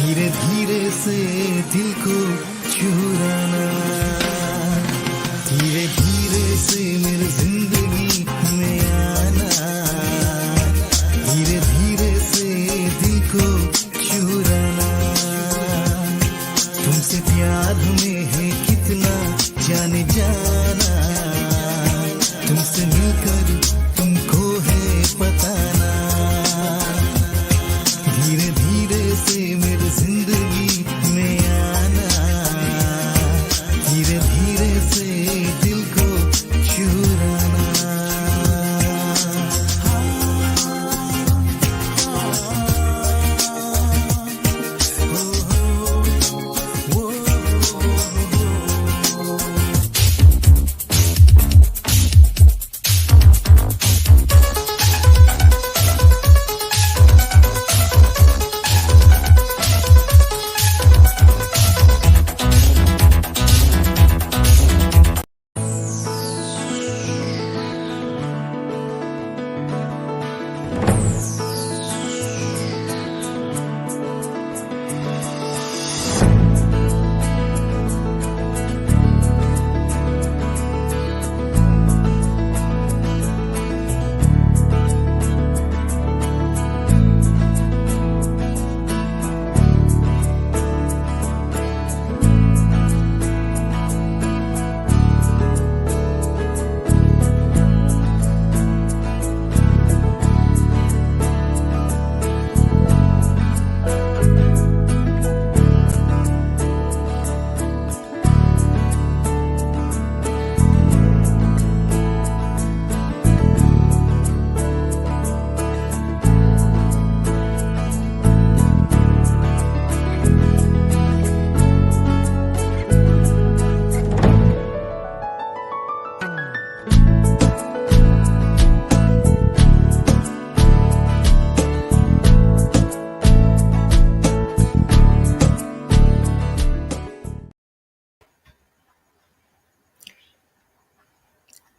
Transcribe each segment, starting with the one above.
धीरे धीरे से दिल को चुराना, धीरे धीरे से मेरी जिंदगी में आना, धीरे धीरे से दिल को चुराना। तुमसे प्यार में है कितना जाने जाना, तुमसे मिलकर तुमको है बताना, धीरे धीरे से मेरी जिंदगी में आना, धीरे धीरे से दिल को चुराना।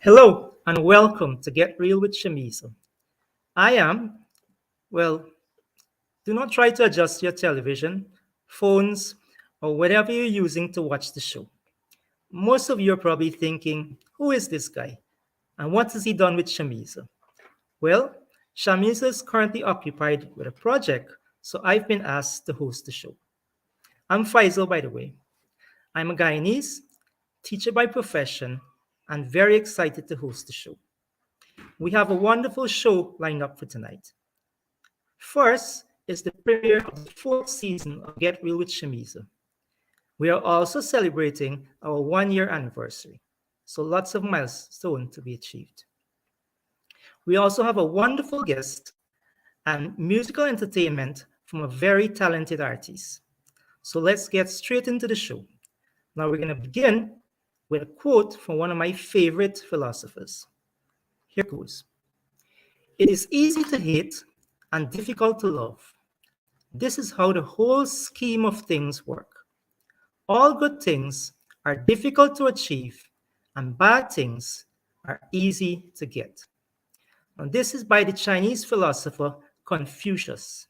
Hello and welcome to Get Real with Shameeza. I am, well, do not try to adjust your television, phones, or whatever you're using to watch the show. Most of you are probably thinking, who is this guy? And what has he done with Shameeza? Well, Shameeza is currently occupied with a project, so I've been asked to host the show. I'm Faisal, by the way. I'm a Guyanese, teacher by profession, and very excited to host the show. We have a wonderful show lined up for tonight. First is the premiere of the fourth season of Get Real with Shameeza. We are also celebrating our 1 year anniversary, so lots of milestones to be achieved. We also have a wonderful guest and musical entertainment from a very talented artist. So let's get straight into the show. Now we're going to begin with a quote from one of my favorite philosophers. Here goes. It is easy to hate and difficult to love. This is how the whole scheme of things work. All good things are difficult to achieve, and bad things are easy to get. And this is by the Chinese philosopher Confucius.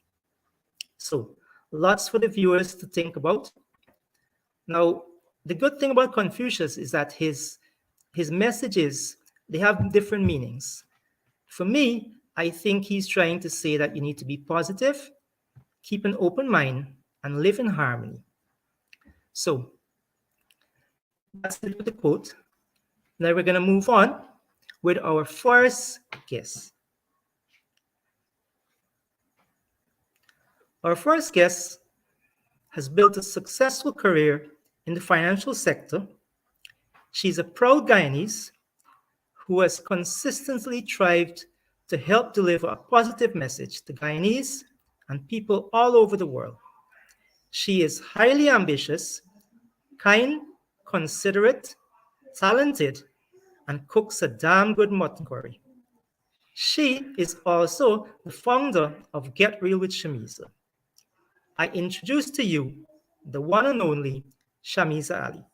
So, lots for the viewers to think about. Now, the good thing about Confucius is that his messages, they have different meanings. For me, I think he's trying to say that you need to be positive, keep an open mind, and live in harmony. So that's it with the quote. Now we're going to move on with our first guest. Our first guest has built a successful career in the financial sector. She's a proud Guyanese who has consistently strived to help deliver a positive message to Guyanese and people all over the world. She is highly ambitious, kind, considerate, talented, and cooks a damn good mutton curry. She is also the founder of Get Real with Shameeza. I introduce to you the one and only Shameeza Ali.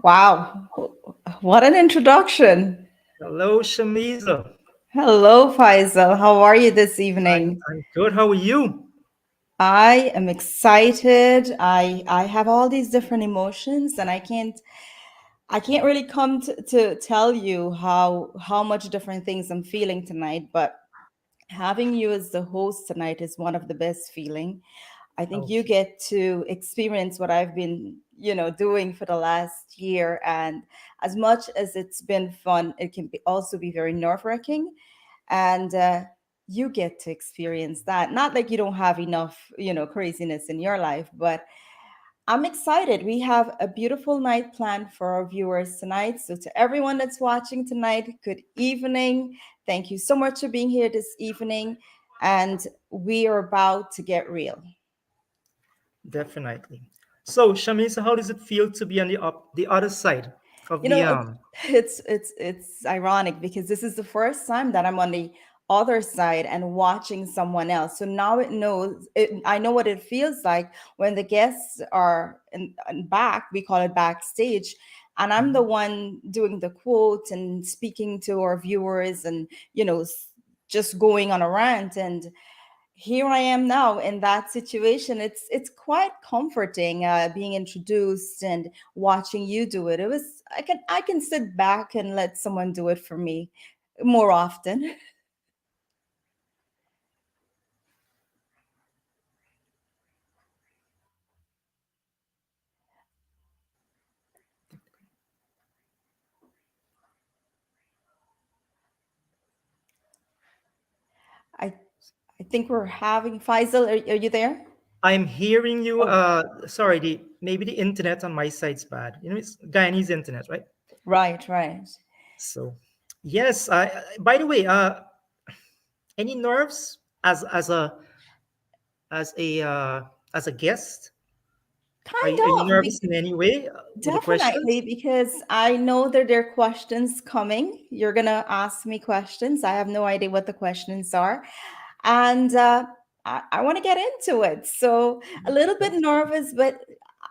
Wow, what an introduction. Hello, Shameeza. Hello, Faisal. How are you this evening? I'm good. How are you? I am excited. I have all these different emotions, and I can't really come to tell you how much different things I'm feeling tonight. But having you as the host tonight is one of the best feeling. I think you Okay, get to experience what I've been, doing for the last year. And as much as it's been fun, it can also be very nerve-wracking. And you get to experience that. Not like you don't have enough, craziness in your life, but I'm excited. We have a beautiful night planned for our viewers tonight. So, to everyone that's watching tonight, good evening. Thank you so much for being here this evening. And we are about to get real. definitely. So, Shamisa, how does it feel to be on the other side of You the know, it's ironic because this is the first time that I'm on the other side and watching someone else. So now I know what it feels like when the guests are in back, we call it backstage, and I'm the Mhm. one doing the quotes and speaking to our viewers and just going on a rant. And here I am now in that situation. It's quite comforting being introduced and watching you do it. It was I can sit back and let someone do it for me more often. I I think we're having Faisal. Are you there? I'm hearing you. Oh, Sorry, maybe the internet on my side's bad. It's Guyanese internet, right? right, right. So, yes. By the way, any nerves as a uh, as a guest? Kind Are you of. nervous in any way with the questions? Definitely, because I know that there are questions coming. You're gonna ask me questions. I have no idea what the questions are, and I want to get into it. So a little bit That's, nervous, but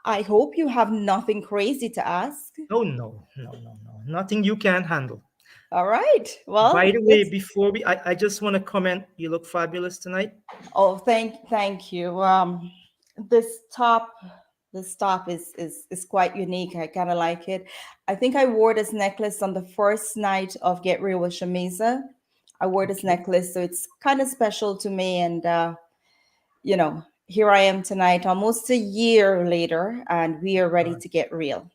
I hope you have nothing crazy to ask. oh no, no, no, no, nothing you can't handle. All right. By Well, the way, let's. before I just want to comment. You look fabulous tonight. Oh, thank you. This top, this top is quite unique. I kind of like it. I think I wore this necklace on the first night of Get Real with Shameeza. I wore this Okay, necklace, so it's kind of special to me. And here I am tonight, almost a year later, and we are ready uh, to get real.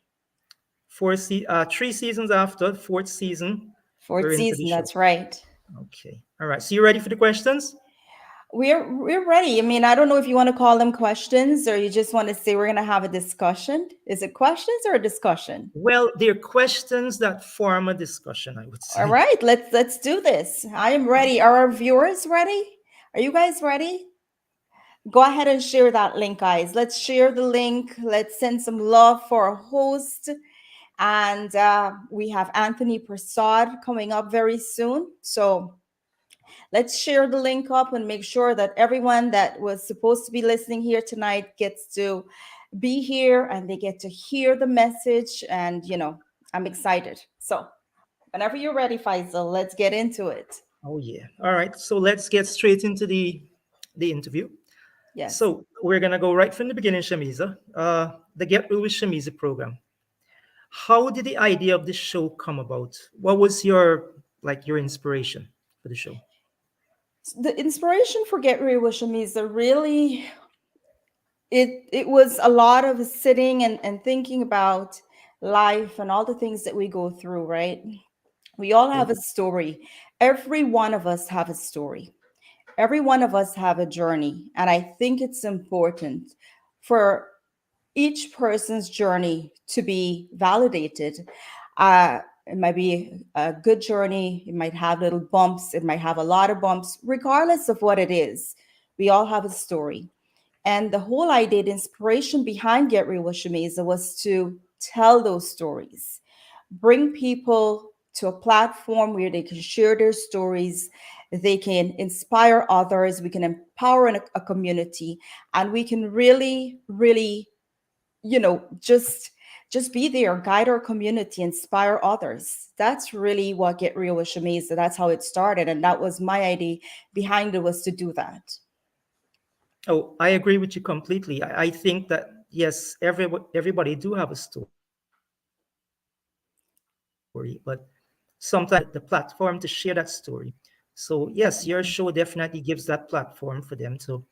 3 seasons after fourth season, we're Fourth into the season, show. that's right. Okay, all right. So you ready for the questions? We're ready. I mean, I don't know if you want to call them questions or you just want to say we're gonna have a discussion. Is it questions or a discussion? Well, they're questions that form a discussion, I would All say. right, let's do this. I am ready. Are our viewers ready? Are you guys ready? Go ahead and share that link, guys. Let's share the link. Let's send some love for our host. And we have Anthony Prasad coming up very soon. So let's share the link up and make sure that everyone that was supposed to be listening here tonight gets to be here and they get to hear the message. And, I'm excited. So, whenever you're ready, Faisal, let's get into it. Oh yeah. All right. So let's get straight into the interview. Yes. So we're gonna go right from the beginning, Shamiza. The Get Real with Shamiza program. How did the idea of this show come about? What was your inspiration for the show? The inspiration for Get Real with Shamiza really, it was a lot of sitting and thinking about life and all the things that we go through, right? We all Okay. have a story. Every one of us have a story. Every one of us have a journey. And I think it's important for each person's journey to be validated. It might be a good journey, it might have little bumps, it might have a lot of bumps, regardless of what it is. We all have a story. And the whole idea, the inspiration behind Get Real with Shamiza was to tell those stories, bring people to a platform where they can share their stories, they can inspire others, we can empower a community, and we can really, really, just be there, guide our community, inspire others. That's really what Get Real with Shameeza. That's how it started, and that was my idea behind it, was to do that. Oh, I agree with you completely. I think that yes, everybody do have a story, but sometimes we don't have the platform to share that story. So yes, your show Definitely. definitely gives that platform for them to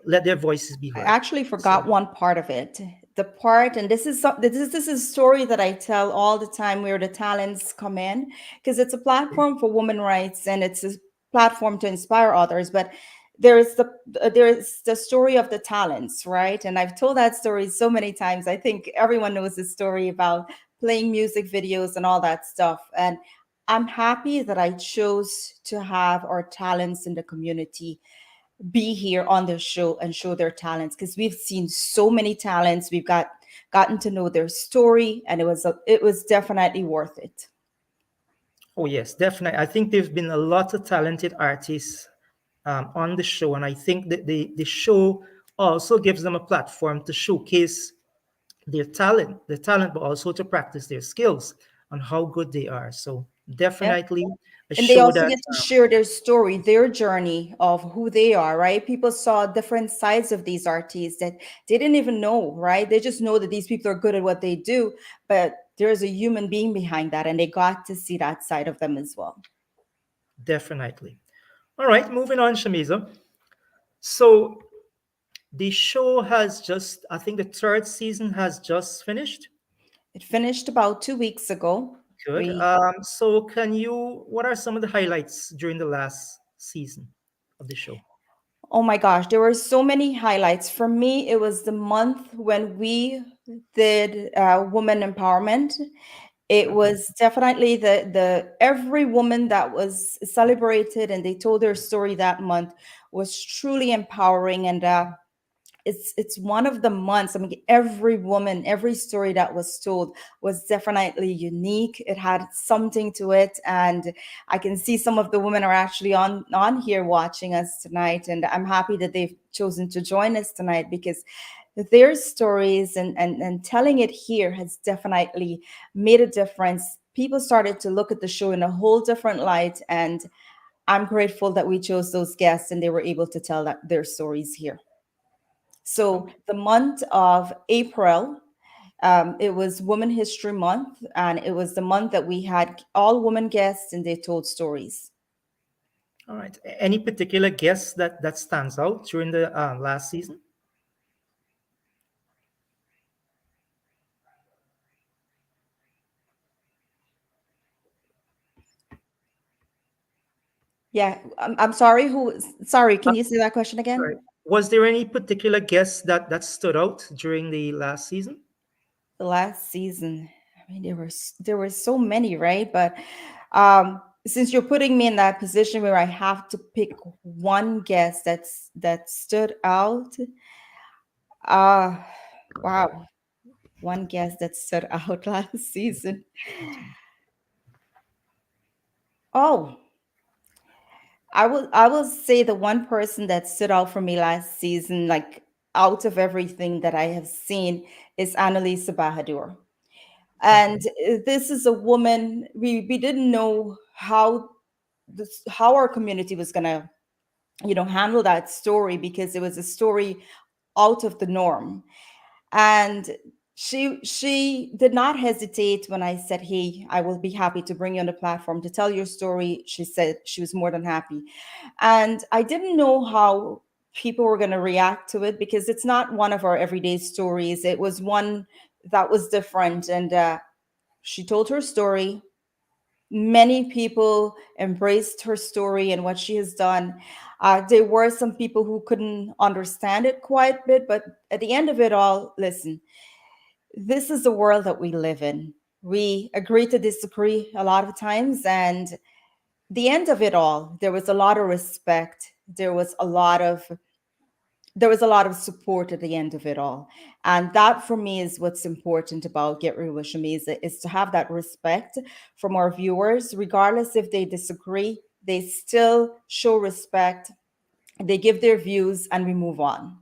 let their voices be I heard. actually So forgot one part of it. The part, and this is a story that I tell all the time where the talents come in, because it's a platform for women rights and it's a platform to inspire others. But there is the story of the talents, right? And I've told that story so many times. I think everyone knows the story about playing music videos and all that stuff. And I'm happy that I chose to have our talents in the community be here on the show and show their talents, because we've seen so many talents. We've gotten to know their story, and it was definitely worth it. oh yes, definitely. I think there've been a lot of talented artists on the show, and I think that the show also gives them a platform to showcase their talent, but also to practice their skills on how good they are. So Yep. definitely a And they show also that get to share their story, their journey of who they are, right? People saw different sides of these artists that they didn't even know, right? They just know that these people are good at what they do, but there's a human being behind that, and they got to see that side of them as well. definitely. All right, moving on, Shamiza. So the show has just, I think the third season has just finished. It finished about 2 weeks ago. Good. We So what are some of the highlights during the last season of the show? Oh my gosh, there were so many highlights. For me, it was the month when we did woman empowerment. It Okay. was definitely the every woman that was celebrated and they told their story that month was truly empowering. And it's one of the months. I mean, every woman, every story that was told was definitely unique. It had something to it, and I can see some of the women are actually on here watching us tonight, and I'm happy that they've chosen to join us tonight, because their stories and telling it here has definitely made a difference. People started to look at the show in a whole different light, and I'm grateful that we chose those guests and they were able to tell their stories here. So Okay. the month of April, it was Women History Month, and it was the month that we had all women guests and they told stories. All right. Any particular guest that stands out during the last season? Yeah, I'm sorry. Sorry, Uh, can you say that question Sorry. again? Was there any particular guest that stood out during the last season? The last season. I mean, there were so many, right? But since you're putting me in that position where I have to pick one guest that stood out, uh wow, one guest that stood out last season. Oh, I will say the one person that stood out for me last season, like out of everything that I have seen, is Annalisa Bahadur. And Okay. this is a woman we didn't know how our community was gonna handle that story, because it was a story out of the norm. And she did not hesitate when I said, hey, I will be happy to bring you on the platform to tell your story. She said she was more than happy. And I didn't know how people were going to react to it, because it's not one of our everyday stories. It was one that was different. And she told her story. Many people embraced her story and what she has done. There were some people who couldn't understand it quite a bit, but at the end of it all, listen, this is the world that we live in. We agree to disagree a lot of times, and the end of it all, there was a lot of respect. There was a lot of support at the end of it all. And that for me is what's important about Get Real with Shameeza, is to have that respect from our viewers, regardless if they disagree, they still show respect, they give their views, and we move on.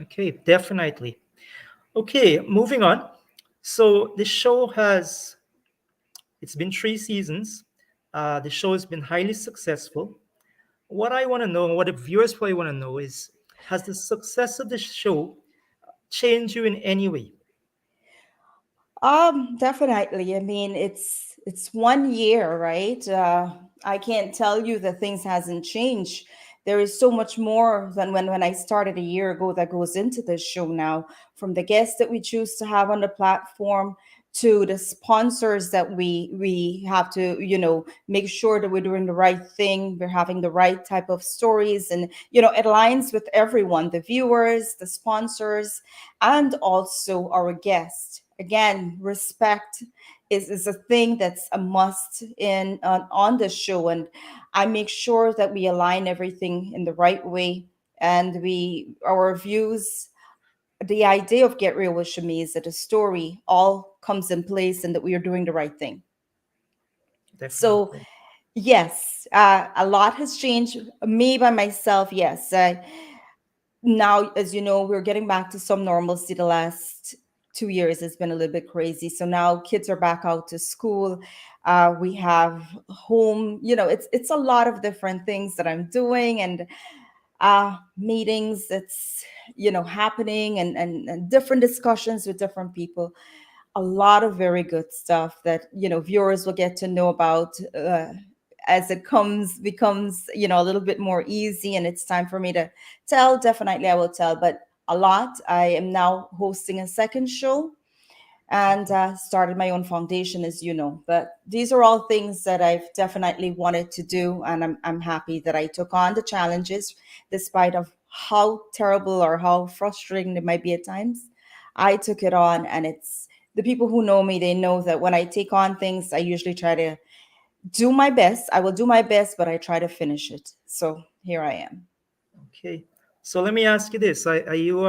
Okay, definitely. Okay, moving on. So the show it's been 3 seasons. The show has been highly successful. what I want to know, what the viewers probably want to know is, has the success of the show changed you in any way? Definitely. I mean, it's 1 year, right? I can't tell you that things hasn't changed. There is so much more than when I started a year ago that goes into this show now, from the guests that we choose to have on the platform to the sponsors that we have to, make sure that we're doing the right thing, we're having the right type of stories, and it aligns with everyone, the viewers, the sponsors, and also our guests. Again, respect is a thing that's a must in on the show, and I make sure that we align everything in the right way, and we our views, the idea of Get Real with Shameez, that the story all comes in place and that we are doing the right thing. So Definitely. yes, a lot has changed. Me by myself, yes. Now, as you know, we're getting back to some normalcy. The last 2 years has been a little bit crazy. So now kids are back out to school. We have home. It's a lot of different things that I'm doing, and meetings that's happening, and different discussions with different people. A lot of very good stuff that viewers will get to know about as it comes becomes a little bit more easy, and it's time for me to tell. Definitely I will tell, but a lot. I am now hosting a second show, and started my own foundation, as you know. But these are all things that I've definitely wanted to do, and I'm happy that I took on the challenges, despite of how terrible or how frustrating it might be at times. I took it on, and it's the people who know me. They know that when I take on things, I usually try to do my best. I will do my best, but I try to finish it. So here I am. Okay. So let me ask you this: are you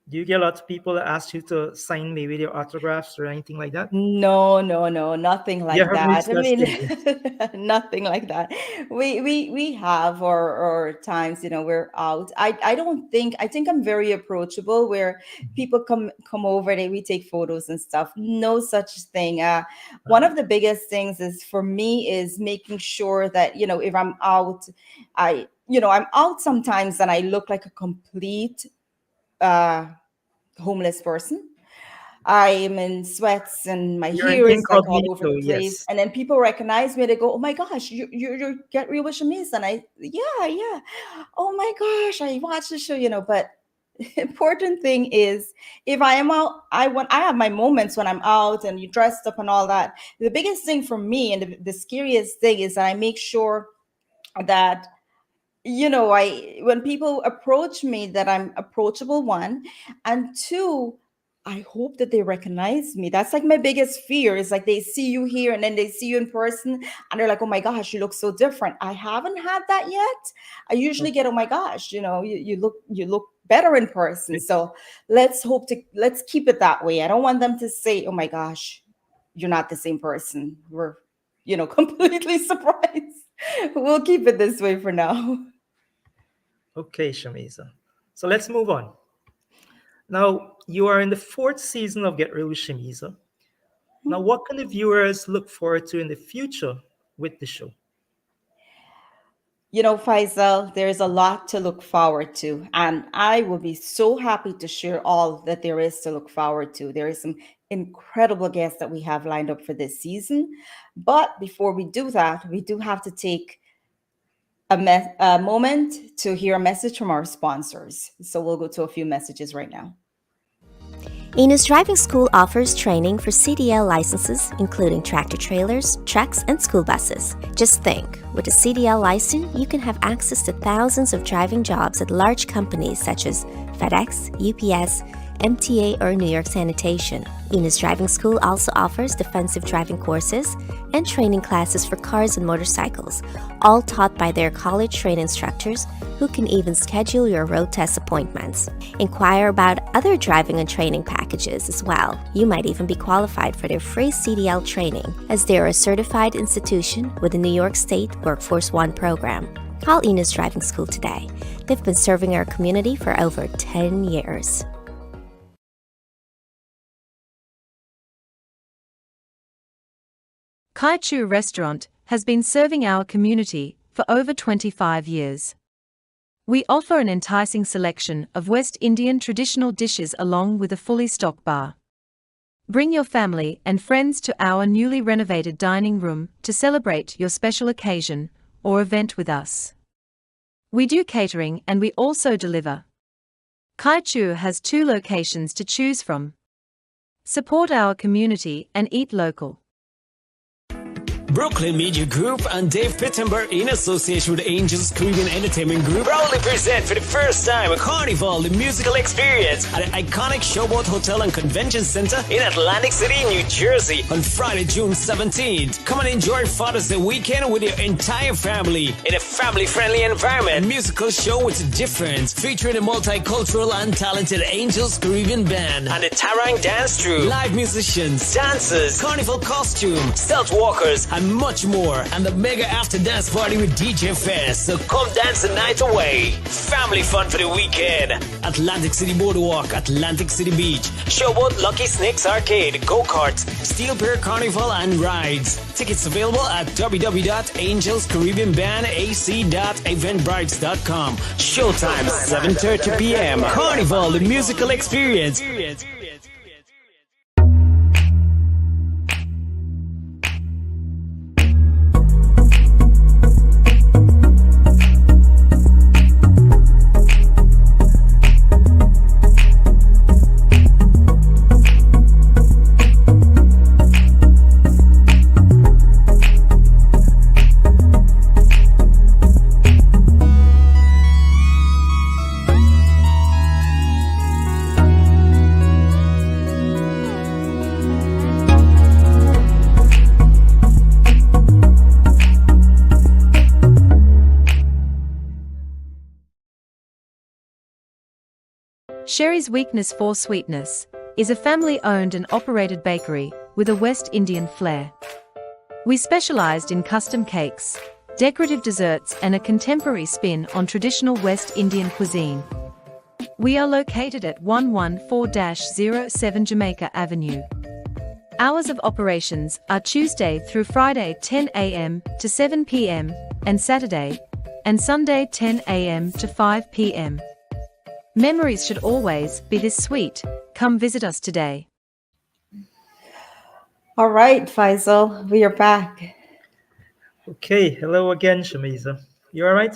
do you get a lot of people that ask you to sign maybe their autographs or anything like that? No, no, no, nothing You like haven't that. reached I that mean, stage yet. nothing like that. We have or times, we're out. I don't think I think I'm very approachable where people come over, we take photos and stuff. No such thing. One of the biggest things is for me is making sure that, if I'm out, I'm out sometimes and I look like a complete uh homeless person. I am in sweats and my You're an hair is like all over the incognito, place. yes. And then people recognize me. They go, "Oh my gosh, you Get Real with Shameez." And yeah, yeah. Oh my gosh, I watched the show, But important thing is, if I am out, I have my moments when I'm out and you dressed up and all that. The biggest thing for me, and the scariest thing, is that I make sure that I when people approach me, that I'm approachable, one, and two, I hope that they recognize me. That's like my biggest fear, is like they see you here and then they see you in person and they're like, "Oh my gosh, you look so different." I haven't had that yet. I usually get, "Oh my gosh, you look better in person." Okay. So let's keep it that way. I don't want them to say, "Oh my gosh, you're not the same person." We're completely surprised. We'll keep it this way for now. Okay, Shamisa. So let's move on. Now, you are in the fourth season of Get Real with Shamisa. Now, what can the viewers look forward to in the future with the show? Faisal, there's a lot to look forward to, and I will be so happy to share all that there is to look forward to. There is some incredible guests that we have lined up for this season. But before we do that, we do have to take a moment to hear a message from our sponsors. So we'll go to a few messages right now. Enos Driving School offers training for CDL licenses, including tractor trailers, trucks, and school buses. Just think, with a CDL license, you can have access to thousands of driving jobs at large companies such as FedEx, UPS, MTA, or New York Sanitation. Enos Driving School also offers defensive driving courses and training classes for cars and motorcycles, all taught by their college-trained instructors who can even schedule your road test appointments. Inquire about other driving and training packages as well. You might even be qualified for their free CDL training, as they are a certified institution with the New York State Workforce One program. Call Enos Driving School today. They've been serving our community for over 10 years. Kaichu Restaurant has been serving our community for over 25 years. We offer an enticing selection of West Indian traditional dishes along with a fully stocked bar. Bring your family and friends to our newly renovated dining room to celebrate your special occasion or event with us. We do catering and we also deliver. Kaichu has 2 locations to choose from. Support our community and eat local. Brooklyn Media Group and Dave Pittenberg, in association with Angels Caribbean Entertainment Group, proudly present for the first time a Carnival, the musical experience at the iconic Showboat Hotel and Convention Center in Atlantic City, New Jersey on Friday, June 17th. Come and enjoy Father's Day weekend with your entire family in a family-friendly environment. A musical show with a difference, featuring a multicultural and talented Angels Caribbean Band and the Tarang Dance Troupe, live musicians, dancers, carnival costume, stealth walkers, and much more, and the mega after dance party with DJ Fest. So come dance the night away. Family fun for the weekend. Atlantic City Boardwalk, Atlantic City Beach, Showboat, Lucky Snakes Arcade, go-karts, Steel Pier Carnival, and rides. Tickets available at www.angelscaribbeanbandac.eventbrites.com. Showtime 7:30 p.m. Carnival, the musical experience. Sherry's Weakness for Sweetness is a family-owned and operated bakery with a West Indian flair. We specialized in custom cakes, decorative desserts, and a contemporary spin on traditional West Indian cuisine. We are located at 114-07 Jamaica Avenue. Hours of operations are Tuesday through Friday 10 a.m. to 7 p.m. and Saturday and Sunday 10 a.m. to 5 p.m. Memories should always be this sweet. Come visit us today. All right, Faisal, we are back. Okay, hello again, Shameeza. You all right?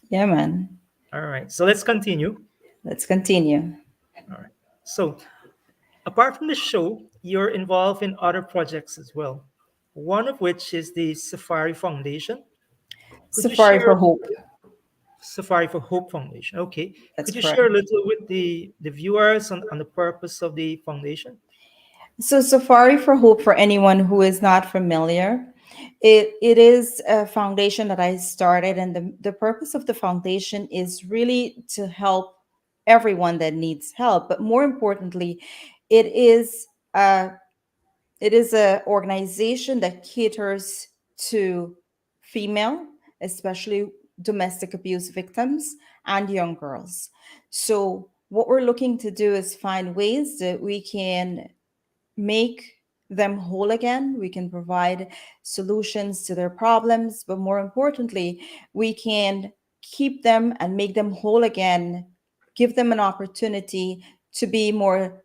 Yeah, man. All right, so let's continue. Let's continue. All right. So, apart from the show, you're involved in other projects as well. One of which is the Safari Foundation. Could you Safari share for Hope. Safari for Hope Foundation? Okay. That's Could you correct. share a little with the viewers on the purpose of the foundation? So, Safari for Hope, for anyone who is not familiar, it is a foundation that I started, and the purpose of the foundation is really to help everyone that needs help. But more importantly, it is a organization that caters to female, especially domestic abuse victims and young girls. So what we're looking to do is find ways that we can make them whole again. We can provide solutions to their problems, but more importantly, we can keep them and make them whole again, give them an opportunity to be more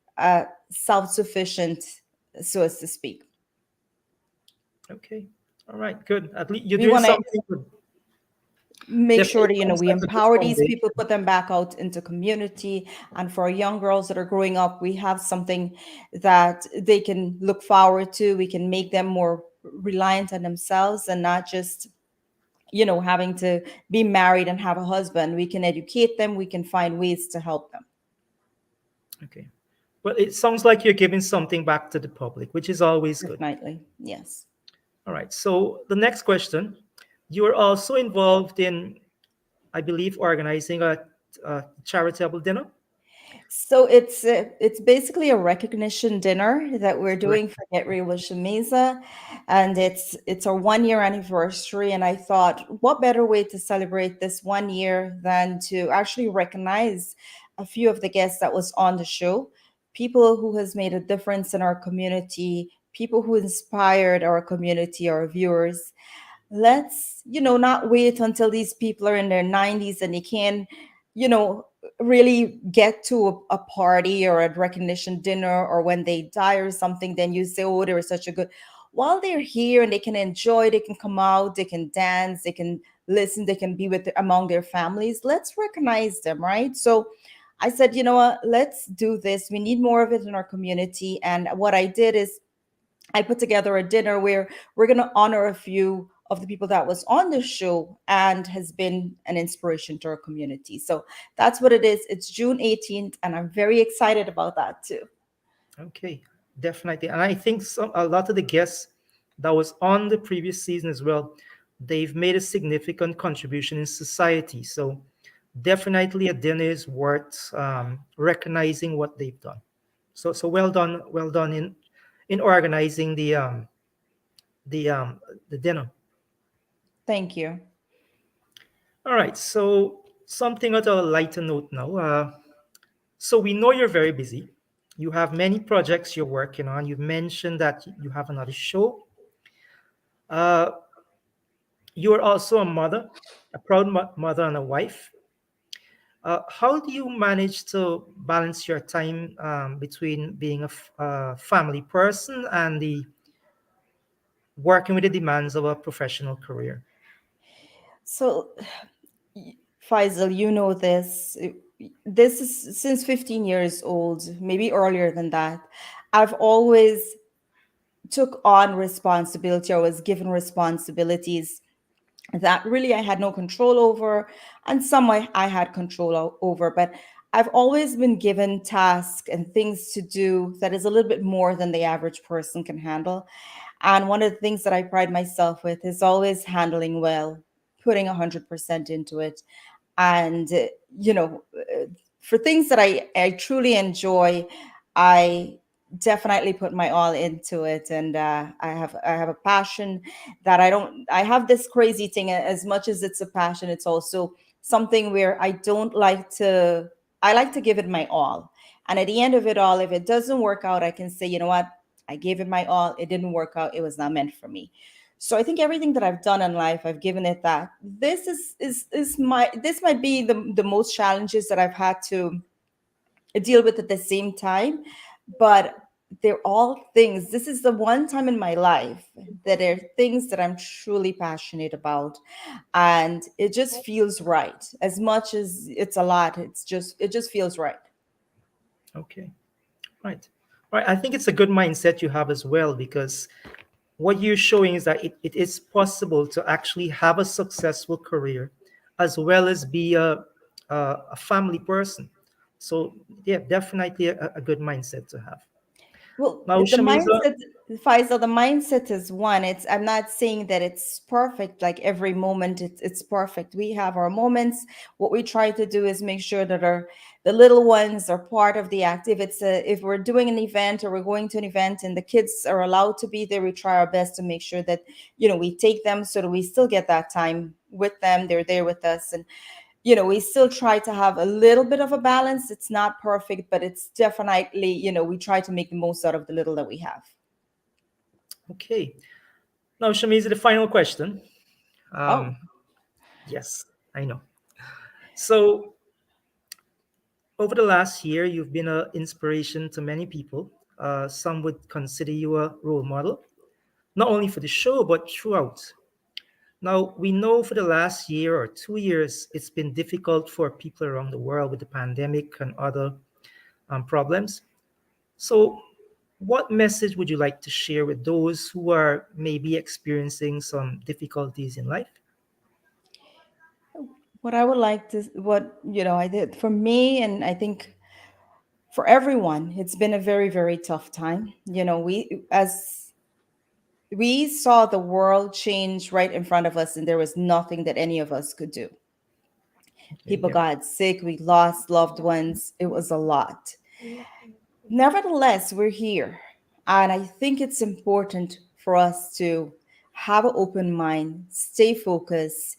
self-sufficient, so as to speak. Okay. All right, good. At least you're We doing want to something good. make sure that Definitely sounds we like a good empower these foundation. people, put them back out into community, and for young girls that are growing up, we have something that they can look forward to. We can make them more reliant on themselves and not just having to be married and have a husband. We can educate them, we can find ways to help them. Okay. Well, it sounds like you're giving something back to the public, which is always good. Definitely, yes. All right. So the next question, you are also involved in, I believe, organizing a charitable dinner. So it's basically a recognition dinner that we're Right. doing for Get Real with Shameeza, and it's our 1 year anniversary. And I thought, what better way to celebrate this 1 year than to actually recognize a few of the guests that was on the show, people who has made a difference in our community, people who inspired our community, our viewers. let's, not wait until these people are in their 90s and they can, you know, really get to a party or a recognition dinner, or when they die or something, then you say, oh, they were such a good. While they're here and they can enjoy, they can come out, they can dance, they can listen, they can be with among their families. Let's recognize them, right? So I said, you know what, let's do this. We need more of it in our community. And what I did is I put together a dinner where we're going to honor a few of the people that was on the show and has been an inspiration to our community. So that's what it is. It's June 18th, and I'm very excited about that too. Okay, definitely. And I think a lot of the guests that was on the previous season as well, they've made a significant contribution in society. So definitely a dinner is worth recognizing what they've done. So well done in organizing the the dinner. Thank you. All right. So something at a lighter note now. So we know you're very busy. You have many projects you're working on. You've mentioned that you have another show. Uh, you're also a mother, a proud mother and a wife. How do you manage to balance your time between being a family person and the working with the demands of a professional career? So, Faisal, you know this. This is since 15 years old, maybe earlier than that. I've always took on responsibility or was given responsibilities that really I had no control over, and some I had control over. But I've always been given tasks and things to do that is a little bit more than the average person can handle. And one of the things that I pride myself with is always handling well, putting 100% into it. And, for things that I truly enjoy, I definitely put my all into it. And I have a passion that I have this crazy thing. As much as it's a passion, it's also something where I like to give it my all. And at the end of it all, if it doesn't work out, I can say, you know what, I gave it my all, it didn't work out, it was not meant for me. So I think everything that I've done in life, I've given it that. This might be the most challenges that I've had to deal with at the same time, but they're all things. This is the one time in my life that there are things that I'm truly passionate about, and it just feels right. As much as it's a lot, it just feels right. Okay. Right. Right. I think it's a good mindset you have as well, because what you're showing is that it is possible to actually have a successful career as well as be a family person. So yeah, definitely a good mindset to have. Well, Now, the Shamiza, mindset, Faisal, the mindset is one. I'm not saying that it's perfect, like every moment it's perfect. We have our moments. What we try to do is make sure that the little ones are part of the act. If we're doing an event or we're going to an event and the kids are allowed to be there, we try our best to make sure that, we take them so that we still get that time with them. They're there with us. And we still try to have a little bit of a balance. It's not perfect, but it's definitely, we try to make the most out of the little that we have. okay. Now, Shamiza, the final question. Oh, Um, yes, I know. So over the last year, you've been an inspiration to many people. Some would consider you a role model, not only for the show, but throughout. Now, we know for the last year or 2 years, it's been difficult for people around the world with the pandemic and other problems. So, what message would you like to share with those who are maybe experiencing some difficulties in life? what I would like to, what, I did for me, and I think for everyone, it's been a very, very tough time. We saw the world change right in front of us, and there was nothing that any of us could do. Okay, People yeah. got sick, we lost loved ones. It was a lot. Nevertheless, we're here. And I think it's important for us to have an open mind, stay focused,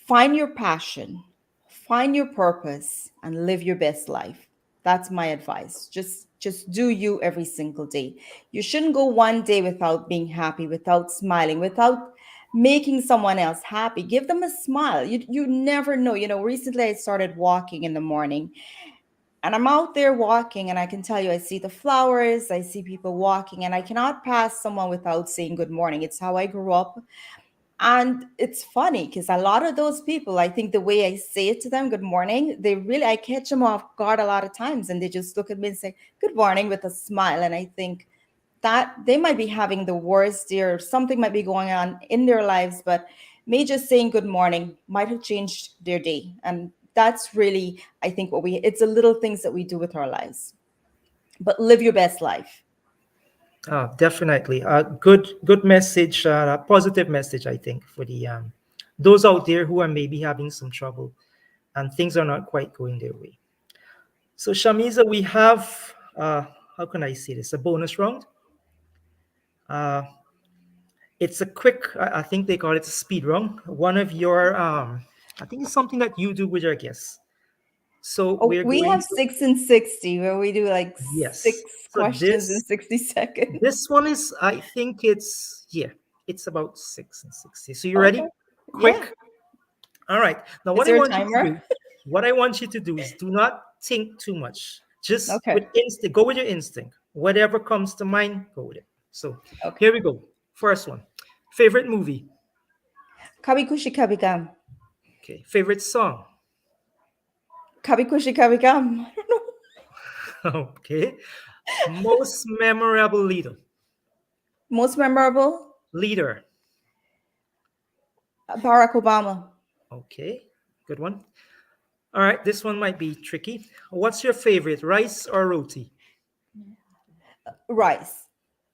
find your passion, find your purpose, and live your best life. That's my advice. Just do you every single day. You shouldn't go one day without being happy, without smiling, without making someone else happy. Give them a smile. You never know. Recently I started walking in the morning, and I'm out there walking, and I can tell you, I see the flowers, I see people walking, and I cannot pass someone without saying good morning. It's how I grew up. And it's funny because a lot of those people, I think the way I say it to them, good morning, I catch them off guard a lot of times, and they just look at me and say, good morning, with a smile. And I think that they might be having the worst day, or something might be going on in their lives, but me just saying good morning might have changed their day. And that's really, I think, it's the little things that we do with our lives. But live your best life. Definitely a good message, a positive message, I think, for the those out there who are maybe having some trouble and things are not quite going their way. So, Shameeza, we have how can I say this? A bonus round. Uh, it's a quick. I think they call it a speed round. One of your I think it's something that you do with your guests. So Oh, we're we going have to 6 and 60 where we do like yes. 6 So questions in 60 seconds. this one is, I think it's, yeah, it's about 6 and 60. So you Okay. ready? Yeah. Quick. All right. Now, Is what I there a want you to timer? do, what I want you to do is do not think too much. Just Okay. with instinct, go with your instinct. Whatever comes to mind, go with it. So Okay. here we go. First one. Favorite movie. Kabikushi Kabigam. Okay. Favorite song. Kabikushi Kabigam. I don't know. Okay. Most memorable leader. Most memorable? Leader. Barack Obama. Okay. Good one. All right. This one might be tricky. What's your favorite, rice or roti? Rice.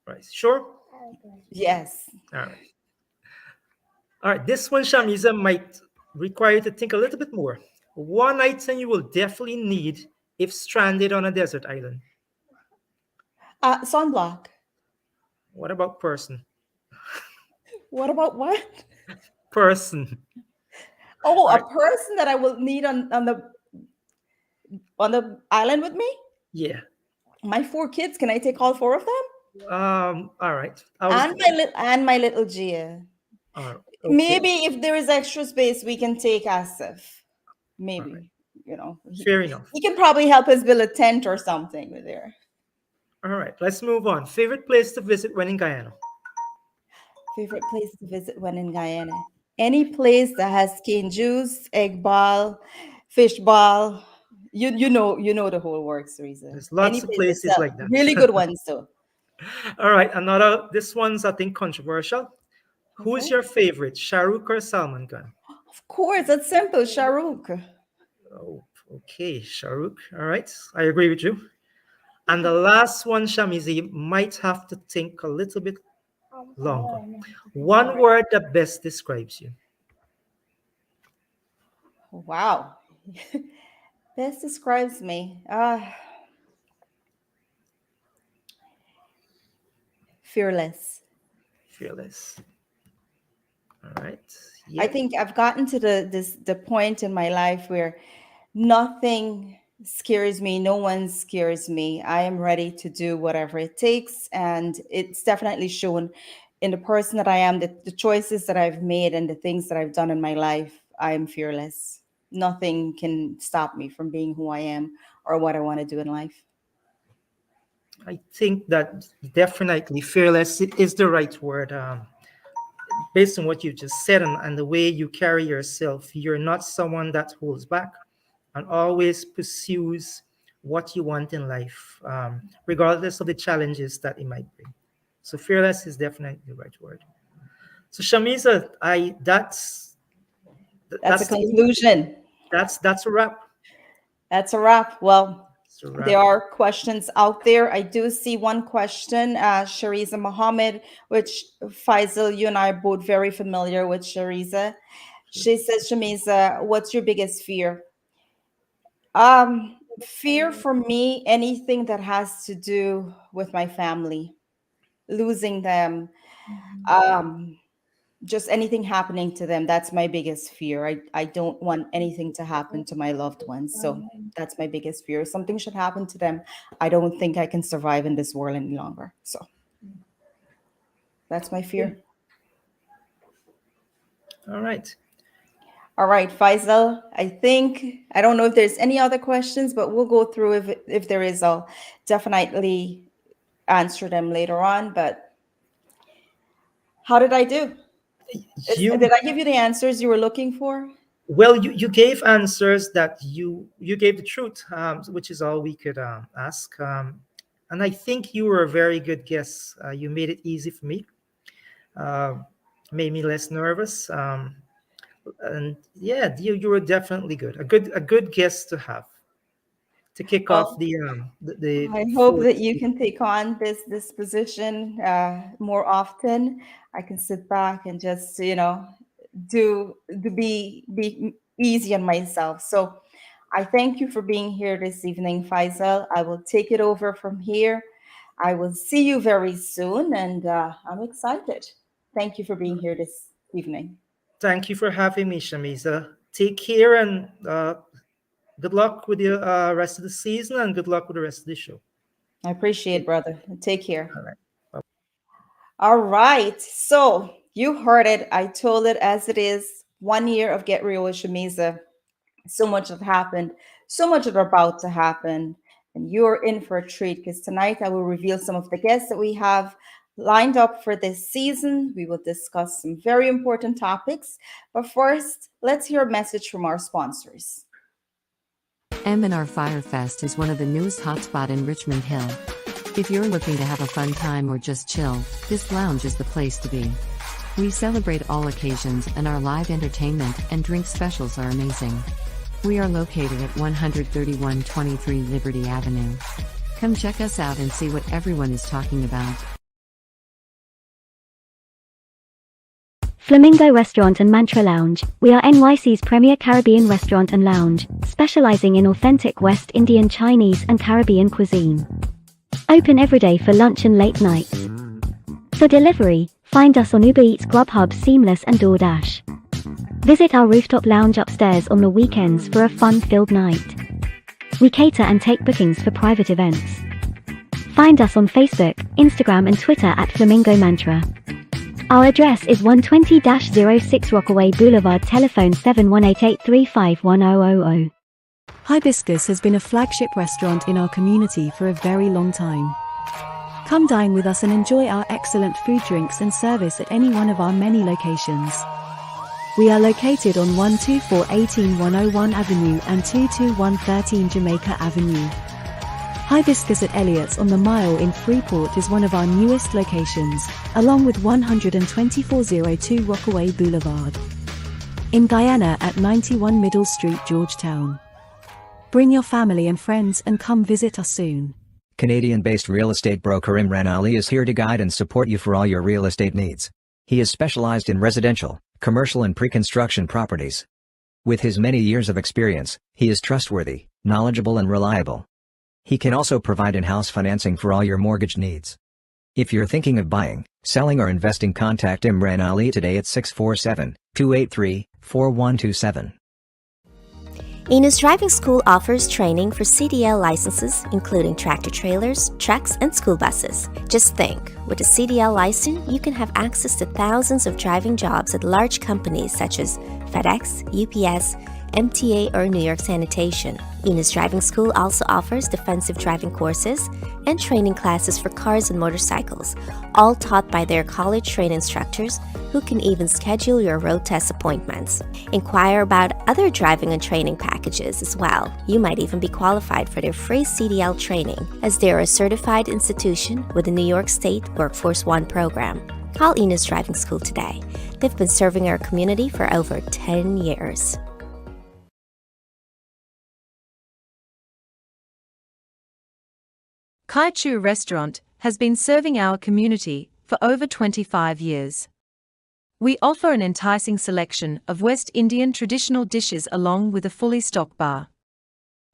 Rice. Sure. Yes. All right. All right. This one, Shamiza, might require you to think a little bit more. One item you will definitely need if stranded on a desert island. Sunblock. What about person? What about what? Person. Oh, All a right. person that I will need on the island with me? Yeah. My 4 kids. Can I take all 4 of them? All right. I was. And my little Gia. Okay. Maybe if there is extra space, we can take Asif. All right. Maybe, he, Fair enough. he can probably help us build a tent or something with there. All right. Let's move on. Favorite place to visit when in Guyana? Favorite place to visit when in Guyana? Any place that has cane juice, egg ball, fish ball. You know the whole works, Teresa. There's Any lots of place that places sell like that. really good ones too. All right. Another. This one's, I think, controversial. Who's Okay. your favorite, Shahrukh or Salman Khan? Of course, that's simple. Shahrukh. Oh, okay, Shahrukh. All right, I agree with you. And the last one, Shamizi, you might have to think a little bit longer. One word that best describes you. Wow. Best describes me. Fearless. Fearless. All right. I Yeah. think I've gotten to the point in my life where nothing scares me, no one scares me. I am ready to do whatever it takes, and it's definitely shown in the person that I am, the choices that I've made, and the things that I've done in my life. I am fearless. Nothing can stop me from being who I am or what I want to do in life. I think that definitely fearless is the right word. Based on what you just said and the way you carry yourself, you're not someone that holds back and always pursues what you want in life, regardless of the challenges that it might bring. So fearless is definitely the right word. So Shamiza, I That's a that's the conclusion. that's a wrap. That's a wrap. Well, That's a there wrap. are questions out there. I do see one question, Shariza Mohammed, which Faisal, you and I are both very familiar with Shariza. She says, Shamiza, what's your biggest fear? Fear for me, anything that has to do with my family, losing them, um, just anything happening to them. That's my biggest fear. I don't want anything to happen to my loved ones. So that's my biggest fear. Something should happen to them. I don't think I can survive in this world any longer. So that's my fear. All right. All right, Faisal. I don't know if there's any other questions, but we'll go through if there is. I'll definitely answer them later on. But how did I do? You Did I give you the answers you were looking for? well, you gave answers that you gave the truth, which is all we could ask. And I think you were a very good guest. You made it easy for me, uh, made me less nervous. And yeah, you were definitely good. A good guest to have to kick off Well, the I hope fourth that you season. can take on this position more often. I can sit back and just be easy on myself. So I thank you for being here this evening, Faisal. I will take it over from here. I will see you very soon, and I'm excited. Thank you for being here this evening. Thank you for having me, Shamisa. Take care and good luck with the rest of the season and good luck with the rest of the show. I appreciate, brother. Take care. All right. All right. So you heard it. I told it as it is. 1 year of Get Real with Shameeza. So much has happened. So much is about to happen. And you're in for a treat because tonight I will reveal some of the guests that we have lined up for this season. We will discuss some very important topics. But first, let's hear a message from our sponsors. M&R Firefest is one of the newest hotspots in Richmond Hill. If you're looking to have a fun time or just chill, this lounge is the place to be. We celebrate all occasions and our live entertainment and drink specials are amazing. We are located at 13123 Liberty Avenue. Come check us out and see what everyone is talking about. Flamingo Restaurant and Mantra Lounge. We are NYC's premier Caribbean restaurant and lounge, specializing in authentic West Indian, Chinese, and Caribbean cuisine. Open every day for lunch and late nights. For delivery, find us on Uber Eats, Grubhub, Seamless, and DoorDash. Visit our rooftop lounge upstairs on the weekends for a fun-filled night. We cater and take bookings for private events. Find us on Facebook, Instagram, and Twitter at Flamingo Mantra. Our address is 120-06 Rockaway Boulevard, telephone 7188351000. Hibiscus has been a flagship restaurant in our community for a very long time. Come dine with us and enjoy our excellent food, drinks, and service at any one of our many locations. We are located on 12418 101 Avenue and 22113 Jamaica Avenue. Hibiscus at Elliott's on the Mile in Freeport is one of our newest locations, along with 12402 Rockaway Boulevard. In Guyana at 91 Middle Street, Georgetown. Bring your family and friends and come visit us soon. Canadian-based real estate broker Imran Ali is here to guide and support you for all your real estate needs. He is specialized in residential, commercial and pre-construction properties. With his many years of experience, he is trustworthy, knowledgeable and reliable. He can also provide in-house financing for all your mortgage needs. If you're thinking of buying, selling or investing, contact Imran Ali today at 647-283-4127. Enos Driving School offers training for CDL licenses, including tractor-trailers, trucks, and school buses. Just think, with a CDL license, you can have access to thousands of driving jobs at large companies such as FedEx, UPS, MTA, or New York Sanitation. Enos Driving School also offers defensive driving courses and training classes for cars and motorcycles, all taught by their college-trained instructors who can even schedule your road test appointments. Inquire about other driving and training packages as well. You might even be qualified for their free CDL training, as they are a certified institution with the New York State Workforce One program. Call Enos Driving School today. They've been serving our community for over 10 years. Kai Chu Restaurant has been serving our community for over 25 years. We offer an enticing selection of West Indian traditional dishes along with a fully stocked bar.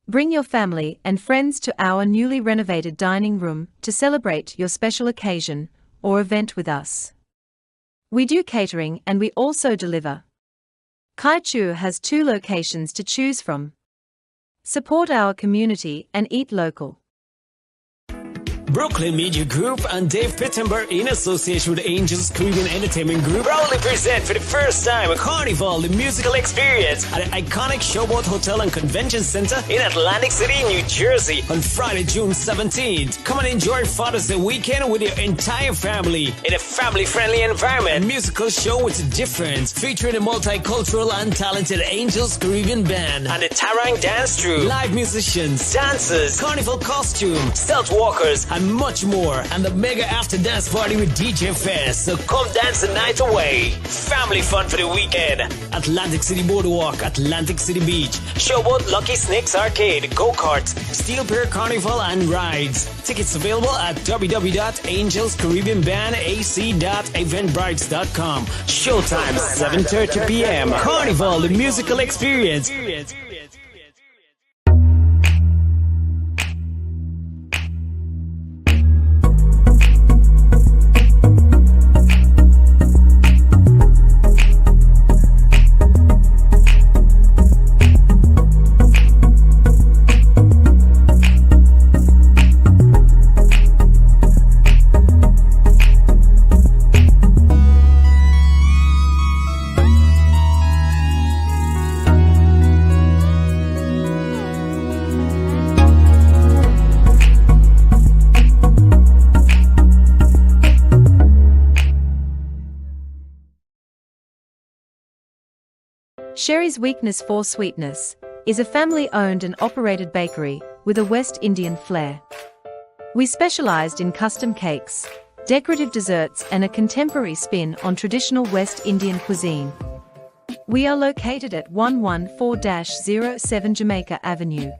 Bring your family and friends to our newly renovated dining room to celebrate your special occasion or event with us. We do catering and we also deliver. Kai Chu has 2 locations to choose from. Support our community and eat local. Brooklyn Media Group and Dave Pittenberg, in association with Angels Caribbean Entertainment Group, proudly present for the first time a Carnival, the musical experience at the iconic Showboat Hotel and Convention Center in Atlantic City, New Jersey on Friday, June 17th. Come and enjoy Father's Day weekend with your entire family in a family-friendly environment. A musical show with a difference, featuring a multicultural and talented Angels Caribbean Band and the Tarang Dance Troupe, live musicians, dancers, carnival costume, stealth walkers, and much more. And the mega after dance party with DJ Fest. So come dance the night away. Family fun for the weekend. Atlantic City Boardwalk, Atlantic City Beach, Showboat, Lucky Snakes Arcade, go-karts, Steel Pier Carnival, and rides. Tickets available at www.angelscaribbeanbandac.eventbrites.com. Showtime 7:30 p.m. Carnival, the musical experience. Sherry's Weakness for Sweetness is a family-owned and operated bakery with a West Indian flair. We specialized in custom cakes, decorative desserts, and a contemporary spin on traditional West Indian cuisine. We are located at 114-07 Jamaica Avenue.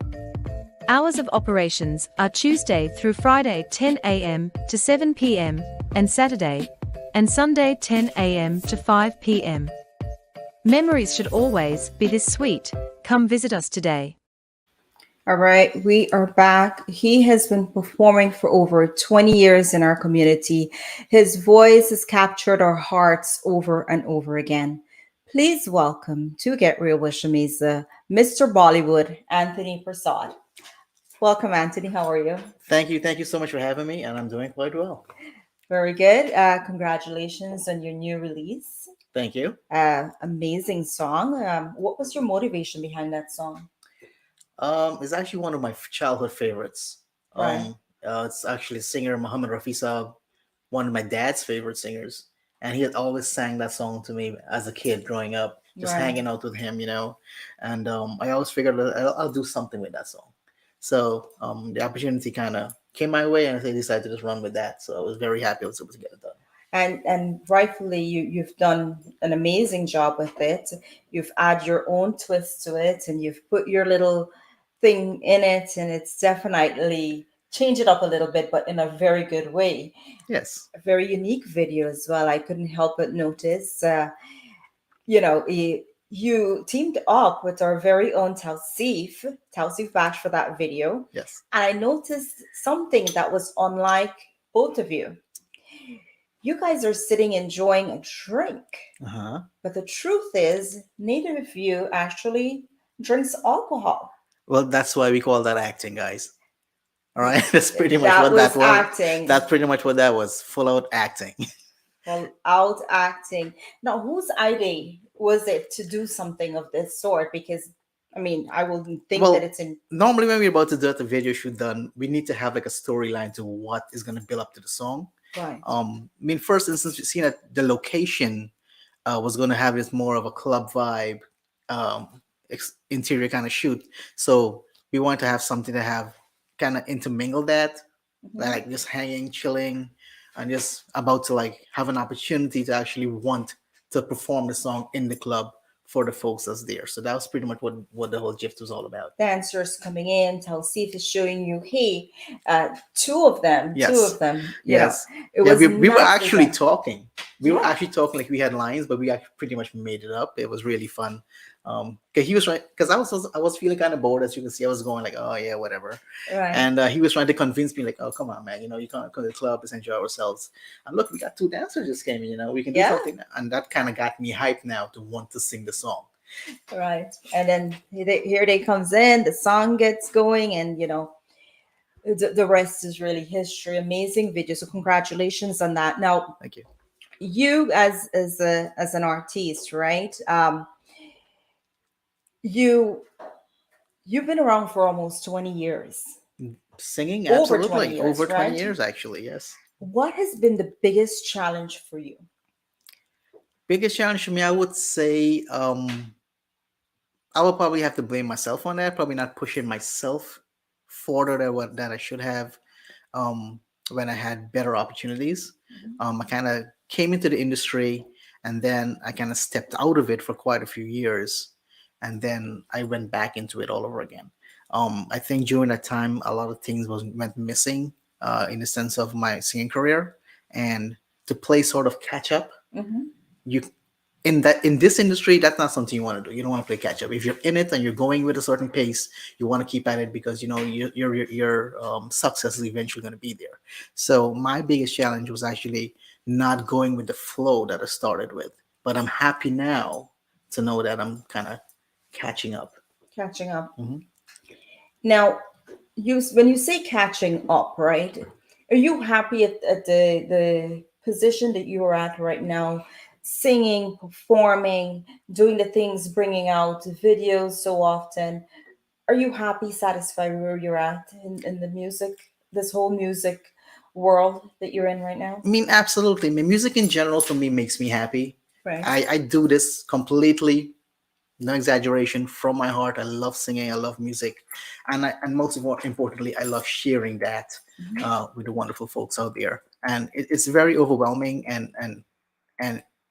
Hours of operations are Tuesday through Friday 10 a.m. to 7 p.m. and Saturday and Sunday 10 a.m. to 5 p.m. Memories should always be this sweet. Come visit us today. All right, we are back. He has been performing for over 20 years in our community. His voice has captured our hearts over and over again. Please welcome to Get Real with Shameeza, Mr. Bollywood, Anthony Prasad. Welcome, Anthony. How are you? Thank you. Thank you so much for having me, and I'm doing quite well. Very good. Congratulations on your new release. Thank you. Amazing song. What was your motivation behind that song? It's actually one of my childhood favorites. Right. It's actually singer Muhammad Rafi Saab, one of my dad's favorite singers, and he had always sang that song to me as a kid growing up, just Right. hanging out with him, And I always figured that I'll do something with that song. So the opportunity kind of came my way, and I decided to just run with that. So I was very happy I was able to get it done. And rightfully, you've done an amazing job with it. You've added your own twist to it, and you've put your little thing in it, and it's definitely changed it up a little bit, but in a very good way. Yes. A very unique video as well. I couldn't help but notice. You teamed up with our very own Tausif Bash for that video. Yes. And I noticed something that was unlike both of you. You guys are sitting enjoying a drink. Uh-huh. But the truth is, neither of you actually drinks alcohol. Well, that's why we call that acting, guys. All right. That's pretty much That what was that was. acting. That's pretty much what that was. Full out acting. Well, out acting. Now, whose idea was it to do something of this sort? Because I wouldn't think that it's in. Normally, when we're about to do a video shoot done, we need to have like a storyline to what is going to build up to the song. Right. First instance, we seen that the location was going to have this more of a club vibe, interior kind of shoot. So we want to have something to have kind of intermingle that, like just hanging, chilling, and just about to like have an opportunity to actually want to perform the song in the club for the folks that's there. So that was pretty much what the whole gift was all about. Dancers coming in, Tausif is showing you, hey, two of them. Yes. Yes. We were actually talking. We were actually talking like we had lines, but we actually pretty much made it up. It was really fun. Cause he was trying, because I was feeling kind of bored, as you can see. I was going like, oh yeah, whatever. Right. And he was trying to convince me like, oh come on, man, you can't come to the club, let's enjoy ourselves. And look, we got two dancers just came in, we can do something. And that kind of got me hyped now to want to sing the song. Right. And then here they comes in, the song gets going, and The rest is really history. Amazing video. So congratulations on that. Now, Thank you. you as an artist, right? You you've been around for almost 20 years. Singing, Over 20 absolutely. years, Over 20 right? years, actually, yes. What has been the biggest challenge for you? Biggest challenge for me, I would say, I will probably have to blame myself on that. Probably not pushing myself further than what that I should have um, when I had better opportunities. I kind of came into the industry and then I kind of stepped out of it for quite a few years. And then I went back into it all over again. I think during that time, a lot of things went missing in the sense of my singing career. And to play sort of catch up, Mm-hmm. you in this industry, that's not something you want to do. You don't want to play catch up. If you're in it and you're going with a certain pace, you want to keep at it because you know your success is eventually going to be there. So my biggest challenge was actually not going with the flow that I started with. But I'm happy now to know that I'm kind of catching up. Catching up. Mhm. Now, when you say catching up, right? Are you happy at the position that you are at right now, singing, performing, doing the things, bringing out videos so often? Are you happy, satisfied where you're at in the music, this whole music world that you're in right now? I mean, absolutely. I mean, music in general for me makes me happy. Right. I do this completely, no exaggeration, from my heart. I love singing, I love music, and most importantly, I love sharing that with the wonderful folks out there. And it's very overwhelming, and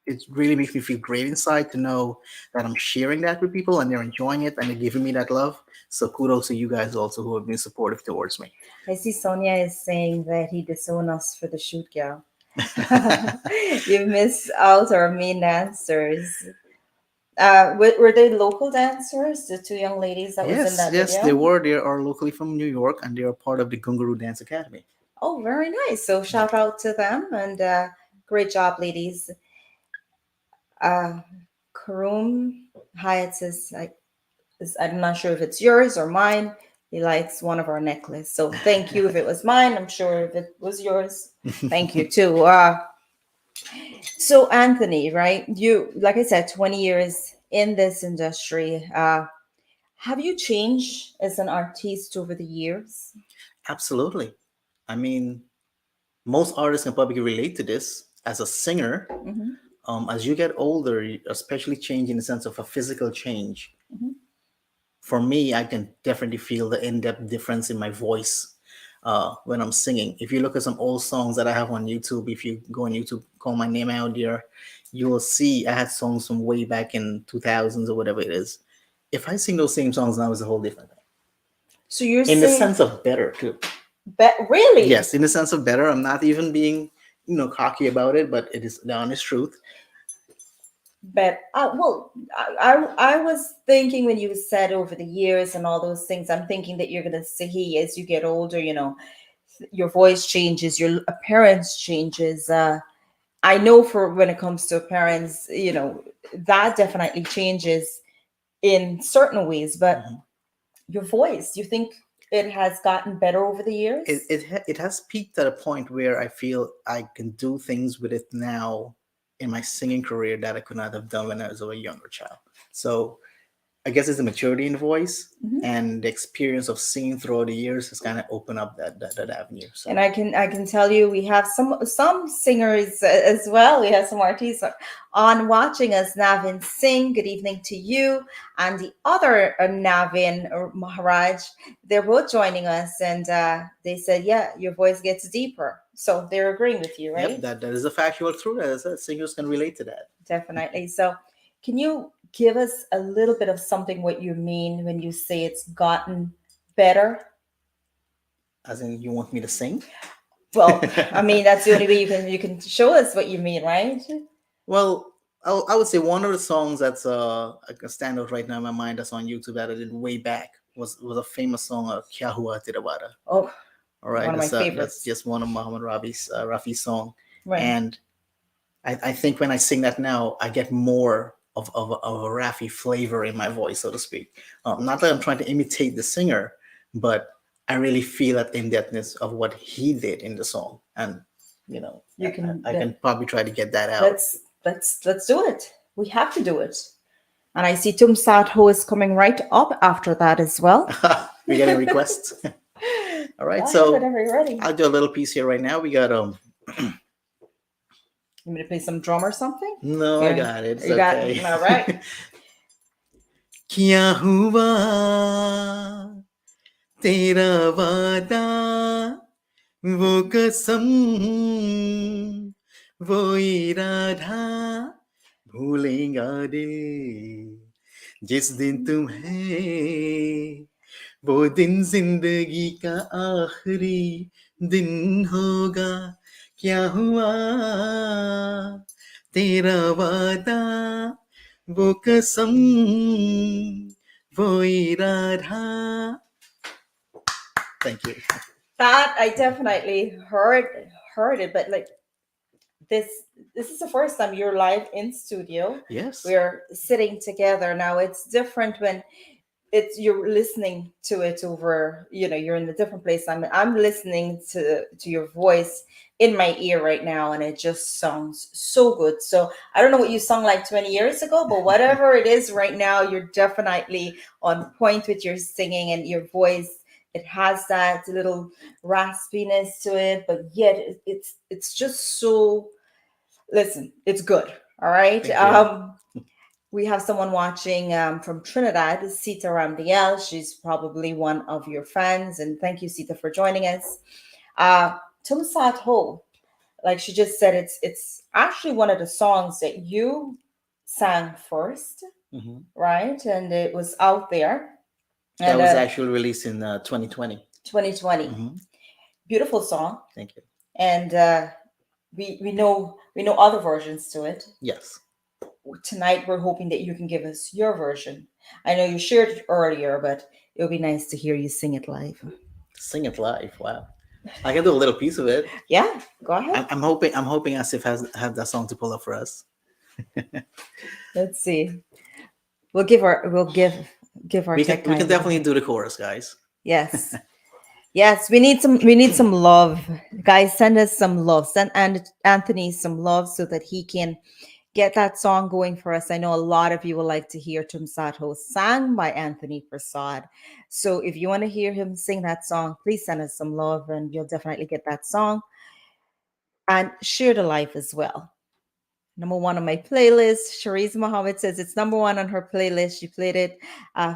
it really makes me feel great inside to know that I'm sharing that with people and they're enjoying it and they're giving me that love. So kudos to you guys also who have been supportive towards me. I see Sonia is saying that he disowned us for the shoot, girl. You miss out our main dancers. Were they local dancers, the two young ladies that was in Yes, that yes, they video? were. They are locally from New York and they are part of the Gunguru Dance Academy. Oh, very nice. So shout out to them and great job, ladies. Uh, Karum Hyatt says, I'm not sure if it's yours or mine. He likes one of our necklace. So thank you if it was mine. I'm sure if it was yours, thank you too. So Anthony, right? You, like I said, 20 years in this industry. Have you changed as an artist over the years? Absolutely. I mean, most artists can probably relate to this. As a singer, Mhm. as you get older, you especially change in the sense of a physical change. Mhm. For me, I can definitely feel the in-depth difference in my voice when I'm singing. If you look at some old songs that I have on YouTube, if you go on YouTube, call my name out there, you will see I had songs from way back in 2000s or whatever it is. If I sing those same songs now, it's a whole different thing. So you're In the saying, sense of better too. really? Yes, in the sense of better. I'm not even being, cocky about it, but it is the honest truth. But well, I was thinking when you said over the years and all those things, I'm thinking that you're gonna say, hey, as you get older, your voice changes, your appearance changes. I know for when it comes to appearance, that definitely changes in certain ways. But Mhm. your voice, you think it has gotten better over the years? It has peaked at a point where I feel I can do things with it now in my singing career that I could not have done when I was a younger child. So I guess it's the maturity in the voice Mhm. and the experience of singing throughout the years has kind of opened up that avenue. So And I can tell you, we have some singers as well. We have some artists on watching us. Navin Singh, good evening to you, and the other Navin or Maharaj. They're both joining us, and they said, "Yeah, your voice gets deeper." So they're agreeing with you, yep, right? that is a factual truth. As I said, singers can relate to that. Definitely. So, can you give us a little bit of something what you mean when you say it's gotten better? As in, you want me to sing? Well, I mean, that's the only way you can show us what you mean, right? Well, I would say one of the songs that's like a standout right now in my mind that's on YouTube that I did way back was a famous song, "Kya Hua Tirabara." Oh, All right, one of my that's favorites. just one of Muhammad Rafi's song, Right. and I think when I sing that now, I get more of a Rafi flavor in my voice, so to speak. Not that I'm trying to imitate the singer, but I really feel that in-depthness of what he did in the song, and You I, can I can probably try to get that out. let's do it. We have to do it. And I see Tum Sat Ho is coming right up after that as well. We're getting requests. All right, Go ahead, so whenever you're ready. I'll do a little piece here right now. We got You want me to play some drum or something? no, I Yeah. got it. It's You got okay. it. All right. क्या हुआ तेरा वादा वो कसम वो इरादा भूलेगा दिल जिस दिन तुम्हें वो दिन जिंदगी का आखिरी दिन होगा क्या हुआ तेरा वादा वो कसम वो इरादा. Thank you. That I definitely heard it, but like this is the first time you're live in studio. Yes. We're sitting together now. It's different when it's you're listening to it over, you're in a different place. I'm listening to your voice in my ear right now, and it just sounds so good. So I don't know what you sung like 20 years ago, but whatever it is right now, you're definitely on point with your singing and your voice. It has that little raspiness to it, but yet it's just so. Listen, it's good. All right. Thank you. We have someone watching from Trinidad, Sita Ramdiel. She's probably one of your fans, and thank you, Sita, for joining us. Tum Sat Ho, like she just said, it's actually one of the songs that you sang first, right? And it was out there. That And was actually released in 2020. 2020. Beautiful song. Thank you. And we know other versions to it. Yes. Tonight we're hoping that you can give us your version. I know you shared it earlier, but it would be nice to hear you sing it live. Sing it live. Wow. I can do a little piece of it. Yeah, go ahead. I'm hoping Asif have that song to pull up for us. Let's see. We'll give our We can definitely do the chorus, guys. Yes. Yes, we need some love. Guys, send us some love. Send Anthony some love so that he can get that song going for us. I know a lot of you would like to hear Tum Sat Ho sang by Anthony Prasad. So if you want to hear him sing that song, please send us some love and you'll definitely get that song. And share the life as well. Number one on my playlist. Sharice Muhammad says it's number one on her playlist. She played it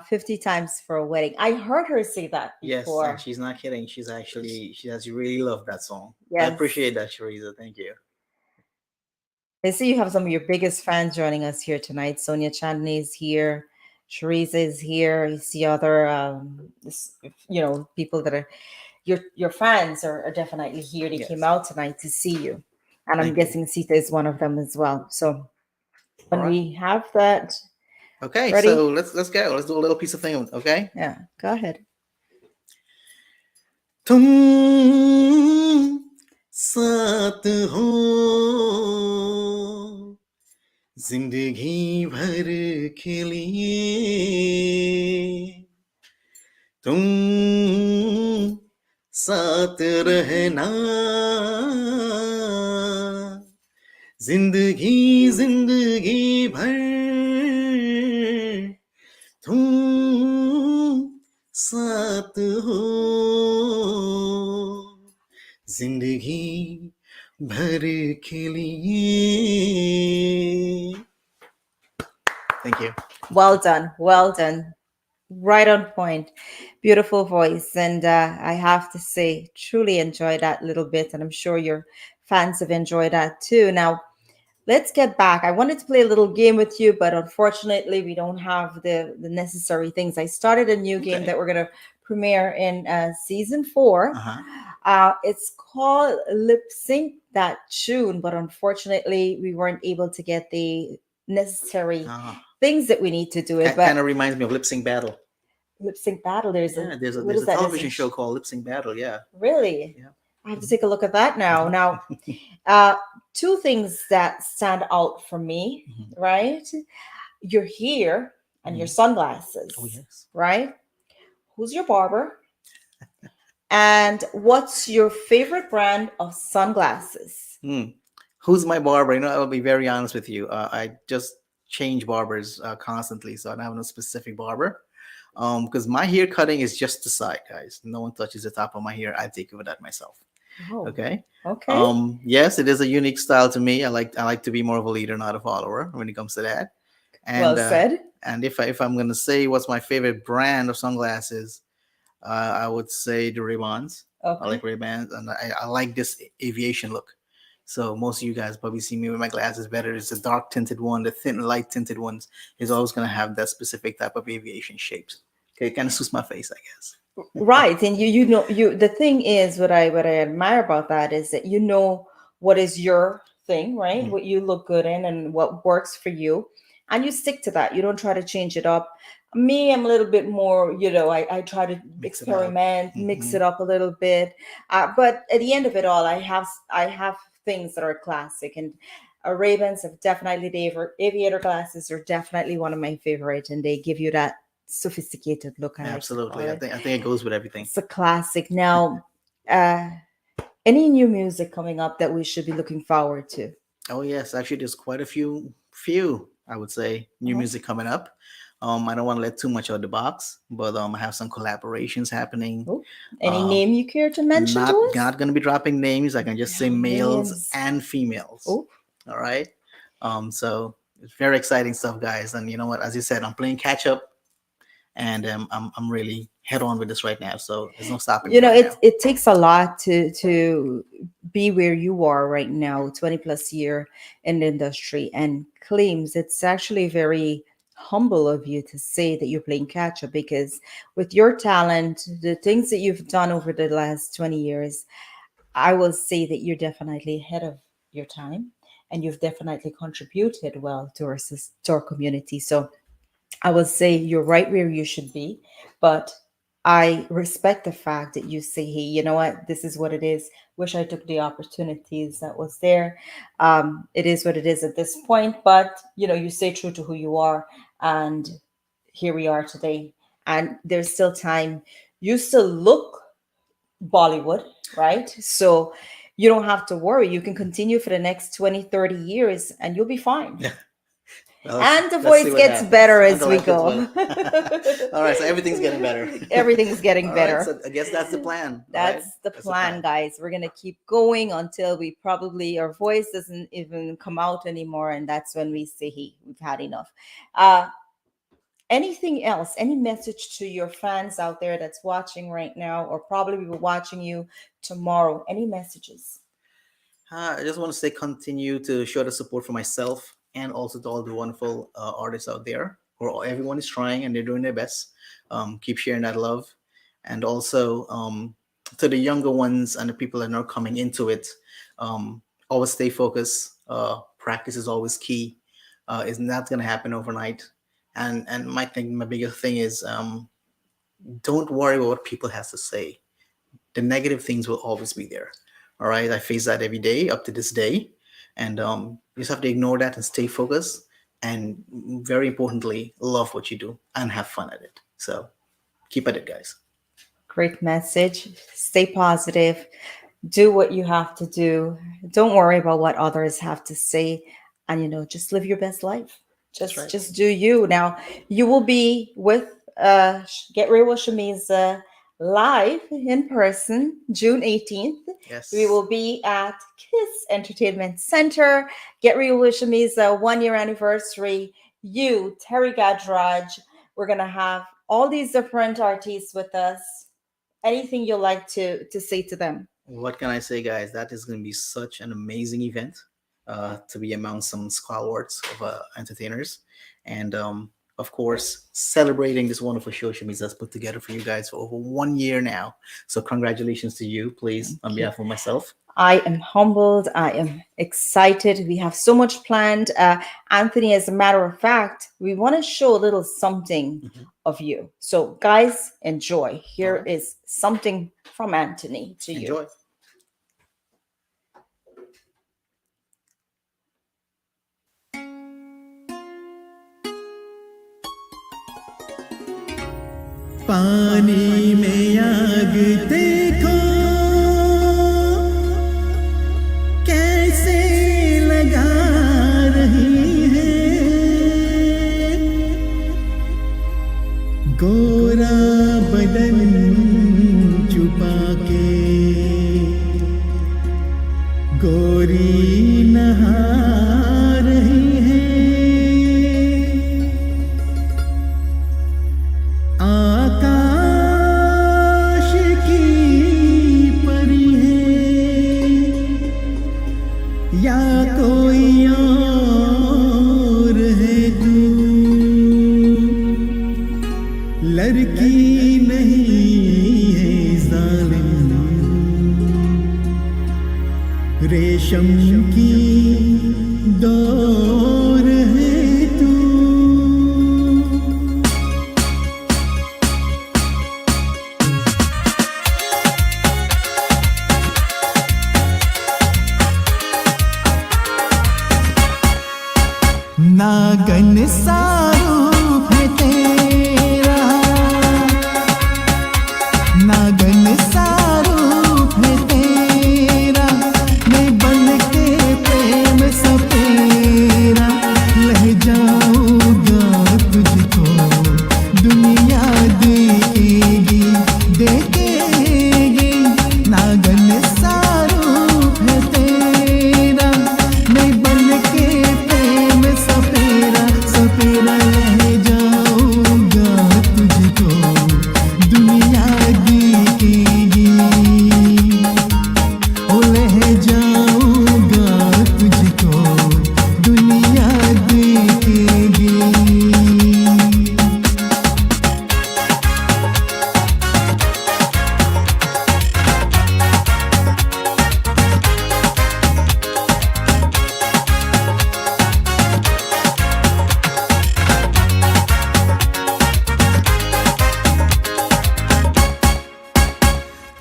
50 times for a wedding. I heard her say that before. Yes, and she's not kidding. She has really loved that song. Yes. I appreciate that, Shariza. Thank you. I see you have some of your biggest fans joining us here tonight. Sonia Chandni is here. Shariza is here. You see other, people that are your fans are definitely here. They came out tonight to see you. And I'm guessing Sita is one of them as well. So when we have that. Okay, ready? so let's go. Let's do a little piece of thing, okay? Yeah, go ahead. तुम साथ हो जिंदगी भर के लिए तुम साथ रहना जिंदगी भर तुम साथ हो जिंदगी भर के लिए. Thank you. Well done. Well done. Right on point. Beautiful voice. And I have to say, truly enjoy that little bit. And I'm sure your fans have enjoyed that too. Now, let's get back. I wanted to play a little game with you, but unfortunately, we don't have the necessary things. I started a new game that we're going to premiere in season 4. It's called Lip Sync That Tune, but unfortunately, we weren't able to get the necessary things that we need to do it. But kind of reminds me of Lip Sync Battle. Lip Sync Battle. There's a television show called Lip Sync Battle. Yeah. Really? Yeah. I have to take a look at that now. Now, two things that stand out for me, right? Your hair and your sunglasses. Oh, yes. Right? Who's your barber? And what's your favorite brand of sunglasses? Who's my barber? I'll be very honest with you. I just change barbers constantly, so I don't have no specific barber. Because my hair cutting is just the side, guys. No one touches the top of my hair. I take care of that myself. Oh, Okay. okay. Yes, it is a unique style to me. I like to be more of a leader, not a follower, when it comes to that. Well And said. if I'm gonna say what's my favorite brand of sunglasses, I would say the Ray-Bans. I Okay. like Ray-Bans, and I like this aviation look. So most of you guys probably see me with my glasses better. It's the dark tinted one, the thin light tinted ones is always gonna have that specific type of aviation shapes. Okay, it kind of suits my face, I guess. Right. And you know you the thing is what I admire about that is that you know what is your thing, right? Mhm. What you look good in and what works for you. And you stick to that. You don't try to change it up. Me, I'm a little bit more, I try to Mix it up. experiment, mix Mhm. it up a little bit. But at the end of it all, I have things that are classic, and Ray-Bans have definitely the aviator glasses are definitely one of my favorite, and they give you that sophisticated look, I like to call Absolutely. I it. think I think it goes with everything. It's a classic. Now, uh, any new music coming up that we should be looking forward to? Oh yes, actually, there's quite a few I would say new Uh-huh. music coming up. I don't want to let too much out of the box, but I have some collaborations happening. Oh, any Um, name you care to mention to us? not gonna be dropping names. I can just say No males names. and females. Oh, All right. So it's very exciting stuff, guys. And you know what? As you said, I'm playing catch up, and I'm really head on with this right now. So there's no stopping me right it now. it takes a lot to be where you are right now, 20 plus year in the industry, and claims it's actually very humble of you to say that you're playing catch up, because with your talent, the things that you've done over the last 20 years, I will say that you're definitely ahead of your time, and you've definitely contributed well to to our community. So I will say you're right where you should be, but I respect the fact that you say, hey, you know what, this is what it is. Wish I took the opportunities that was there. It is what it is at this point, but you stay true to who you are, and here we are today. And there's still time. You still look Bollywood, right? So you don't have to worry. You can continue for the next 20, 30 years and you'll be fine. Well, And the let's see voice what gets happens. better And as the we life gets go. better. All right, so everything's getting better. Everything's getting All right, better. so I guess that's the plan. All right, That's the that's the plan, plan. guys. We're gonna keep going until we probably our voice doesn't even come out anymore, and that's when we say, "Hey, we've had enough." Uh, Anything else? Any message to your fans out there that's watching right now, or probably will be watching you tomorrow? Any messages? I just want to say continue to show the support for myself and also to all the wonderful artists out there. Or everyone is trying and they're doing their best. Keep sharing that love, and also to the younger ones and the people that are coming into it. Always stay focused. Practice is always key. It's not going to happen overnight. And my biggest thing is don't worry about what people has to say. The negative things will always be there. All right, I face that every day up to this day, and you just have to ignore that and stay focused, and very importantly, love what you do and have fun at it. So keep at it, guys. Great message. Stay positive. Do what you have to do. Don't worry about what others have to say, and just live your best life. That's Just right. just do you. Now, you will be with Get Real with Shameeza live in person June 18th. Yes. We will be at Kiss Entertainment Center. Get Real with Shameeza 1 year anniversary. You, Terry Gadraj. We're gonna have all these different artists with us. Anything you like to say to them? What can I say, guys? That is going to be such an amazing event to be among some stalwarts of entertainers. And of course, celebrating this wonderful show Shamiz put together for you guys for over 1 year now. So, congratulations to you, please, on behalf of myself. I am humbled. I am excited. We have so much planned. Anthony, as a matter of fact, we want to show a little something of you. So, guys, enjoy. Here is something from Anthony to you. Enjoy. पानी में आग देखा रेशम की door है तू। नागन सा रूप है तेरा, नागन सा रूप है तेरा, मैं बन के प्रेम सपेरा लह जाऊंगा तुझको, दुनिया देखेगी देखेगी। नागन सा रूप है तेरा, मैं बन के प्रेम सपेरा सपेरा लह जाऊंगा तुझको, दुनिया देखेगी। ओ लह जाऊंगा तुझको, दुनिया देखेगी।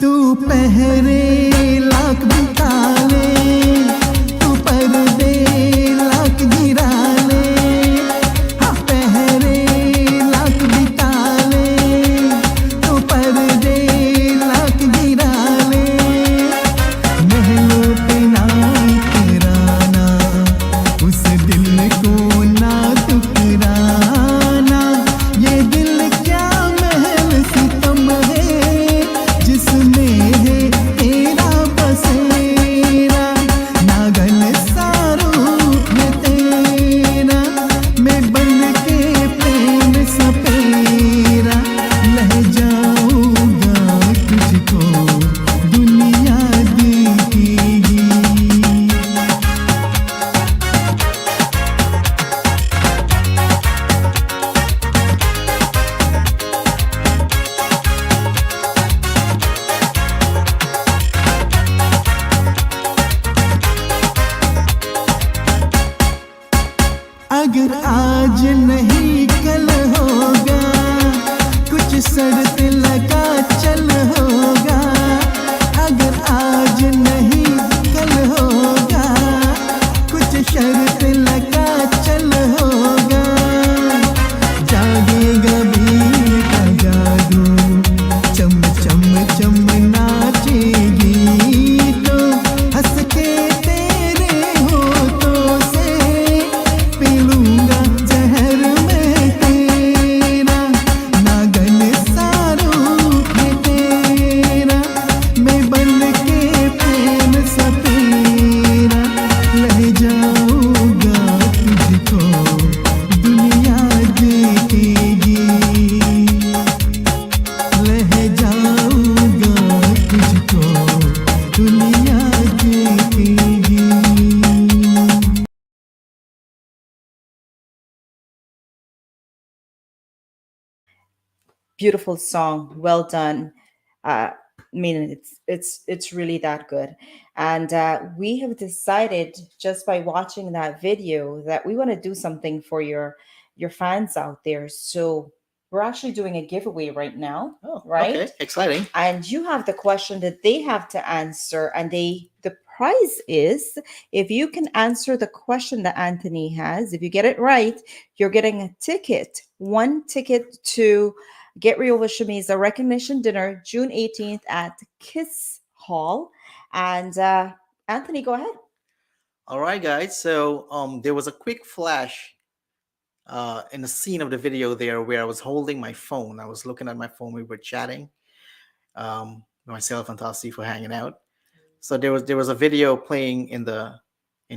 तू पहरे लाख बिता ले, तू पर्दे लाख गिरा ले, हाँ पहरे लाख बिता ले, तू पर्दे लाख गिरा ले। महलों पे ना इतराना, उस दिल को ना टुकराना, ये दिल क्या महल सितम है जिसमें है तेरा बसेरा। नागन सा रूप है तेरा, मैं बन के प्रेम सपेरा लह जाऊंगा तुझको, दुनिया देखेगी। अगर आज नहीं कल होगा, कुछ शर्त लगा चल होगा। अगर आज नहीं कल होगा, कुछ शर्त लगा चल होगा। जागेगा भीड़ का जादू, चम चम चम नाचेगी तो, हंस के तेरे होठों से पीलूंगा जहर में तेरा। नागन सा रूप है तेरा, मैं बन के प्रेम सपेरा लह जाऊंगा तुझको, दुनिया देखेगी। लह जाऊंगा तुझको, दुनिया देखेगी। Beautiful song, well done. I mean, it's really that good. And we have decided just by watching that video that we want to do something for your fans out there. So we're actually doing a giveaway right now, Oh, right? okay, exciting. And you have the question that they have to answer, and the prize is, if you can answer the question that Anthony has, if you get it right, you're getting a ticket, one ticket to Get Real with Shameeza recognition dinner June 18th at Kiss Hall. And Anthony, go ahead. All right, guys. So there was a quick flash in the scene of the video there where I was holding my phone. I was looking at my phone. We were chatting, myself and Tasi for hanging out. So there was a video playing in the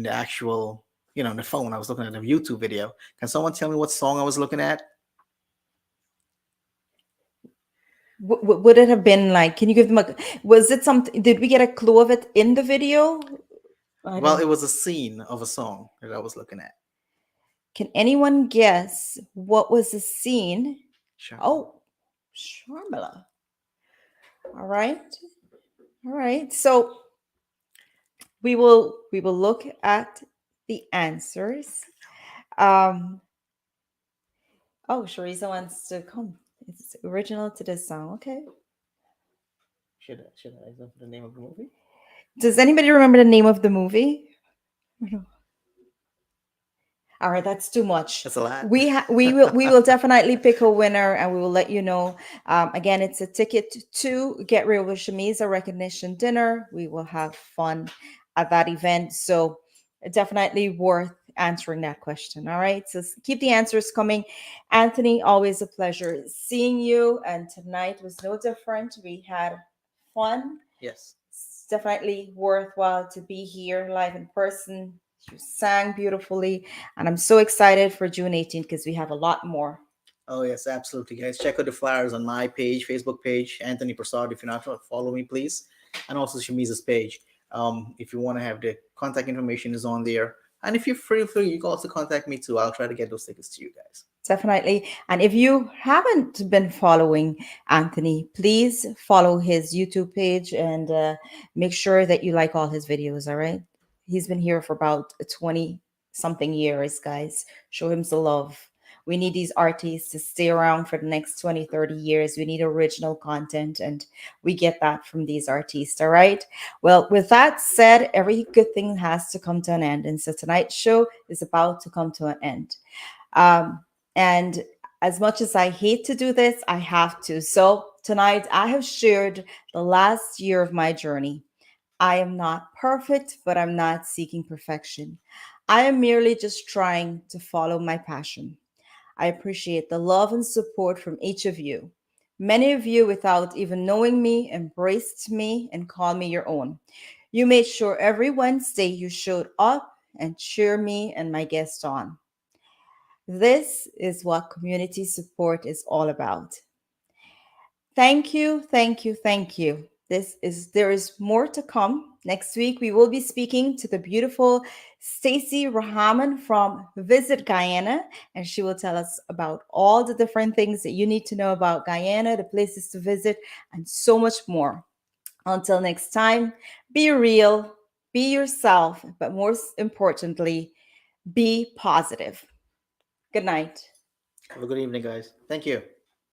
actual, in the phone. I was looking at a YouTube video. Can someone tell me what song I was looking at? Would it have been like, can you give them was it something, did we get a clue of it in the video? Well, it was a scene of a song that I was looking at. Can anyone guess what was the scene? Sure. Oh, Sharmila. All right. So we will look at the answers. Um, oh, Shariza wants to come. It's original to this song. Okay. Should I know the name of the movie? Does anybody remember the name of the movie? All right, that's too much. That's a lot. We will definitely pick a winner and we will let you know. Again, it's a ticket to Get Real with Shameeza recognition dinner. We will have fun at that event, so definitely worth answering that question. All right, so keep the answers coming. Anthony, always a pleasure seeing you, and tonight was no different. We had fun. Yes. It's definitely worthwhile to be here live in person. You sang beautifully, and I'm so excited for June 18th because we have a lot more. Oh yes, absolutely, guys. Check out the flyers on my page, Facebook page, Anthony Prasad. If you're not, follow me, please, and also Shameeza's page. If you want to have the contact information is on there, and if you're free, you can also contact me too. I'll try to get those tickets to you guys. Definitely. And if you haven't been following Anthony, please follow his YouTube page and make sure that you like all his videos. All right. He's been here for about 20 something years, guys. Show him some love. We need these artists to stay around for the next 20, 30 years. We need original content, and we get that from these artists. All right. Well, with that said, every good thing has to come to an end. And so tonight's show is about to come to an end. Um, and as much as I hate to do this, I have to. So tonight I have shared the last year of my journey. I am not perfect, but I'm not seeking perfection. I am merely just trying to follow my passion. I appreciate the love and support from each of you. Many of you, without even knowing me, embraced me and called me your own. You made sure every Wednesday you showed up and cheer me and my guests on. This is what community support is all about. Thank you, thank you, thank you. There is more to come. Next week we will be speaking to the beautiful Stacy Rahman from Visit Guyana, and she will tell us about all the different things that you need to know about Guyana, the places to visit, and so much more. Until next time, be real, be yourself, but most importantly, be positive. Good night. Have a good evening, guys. Thank you.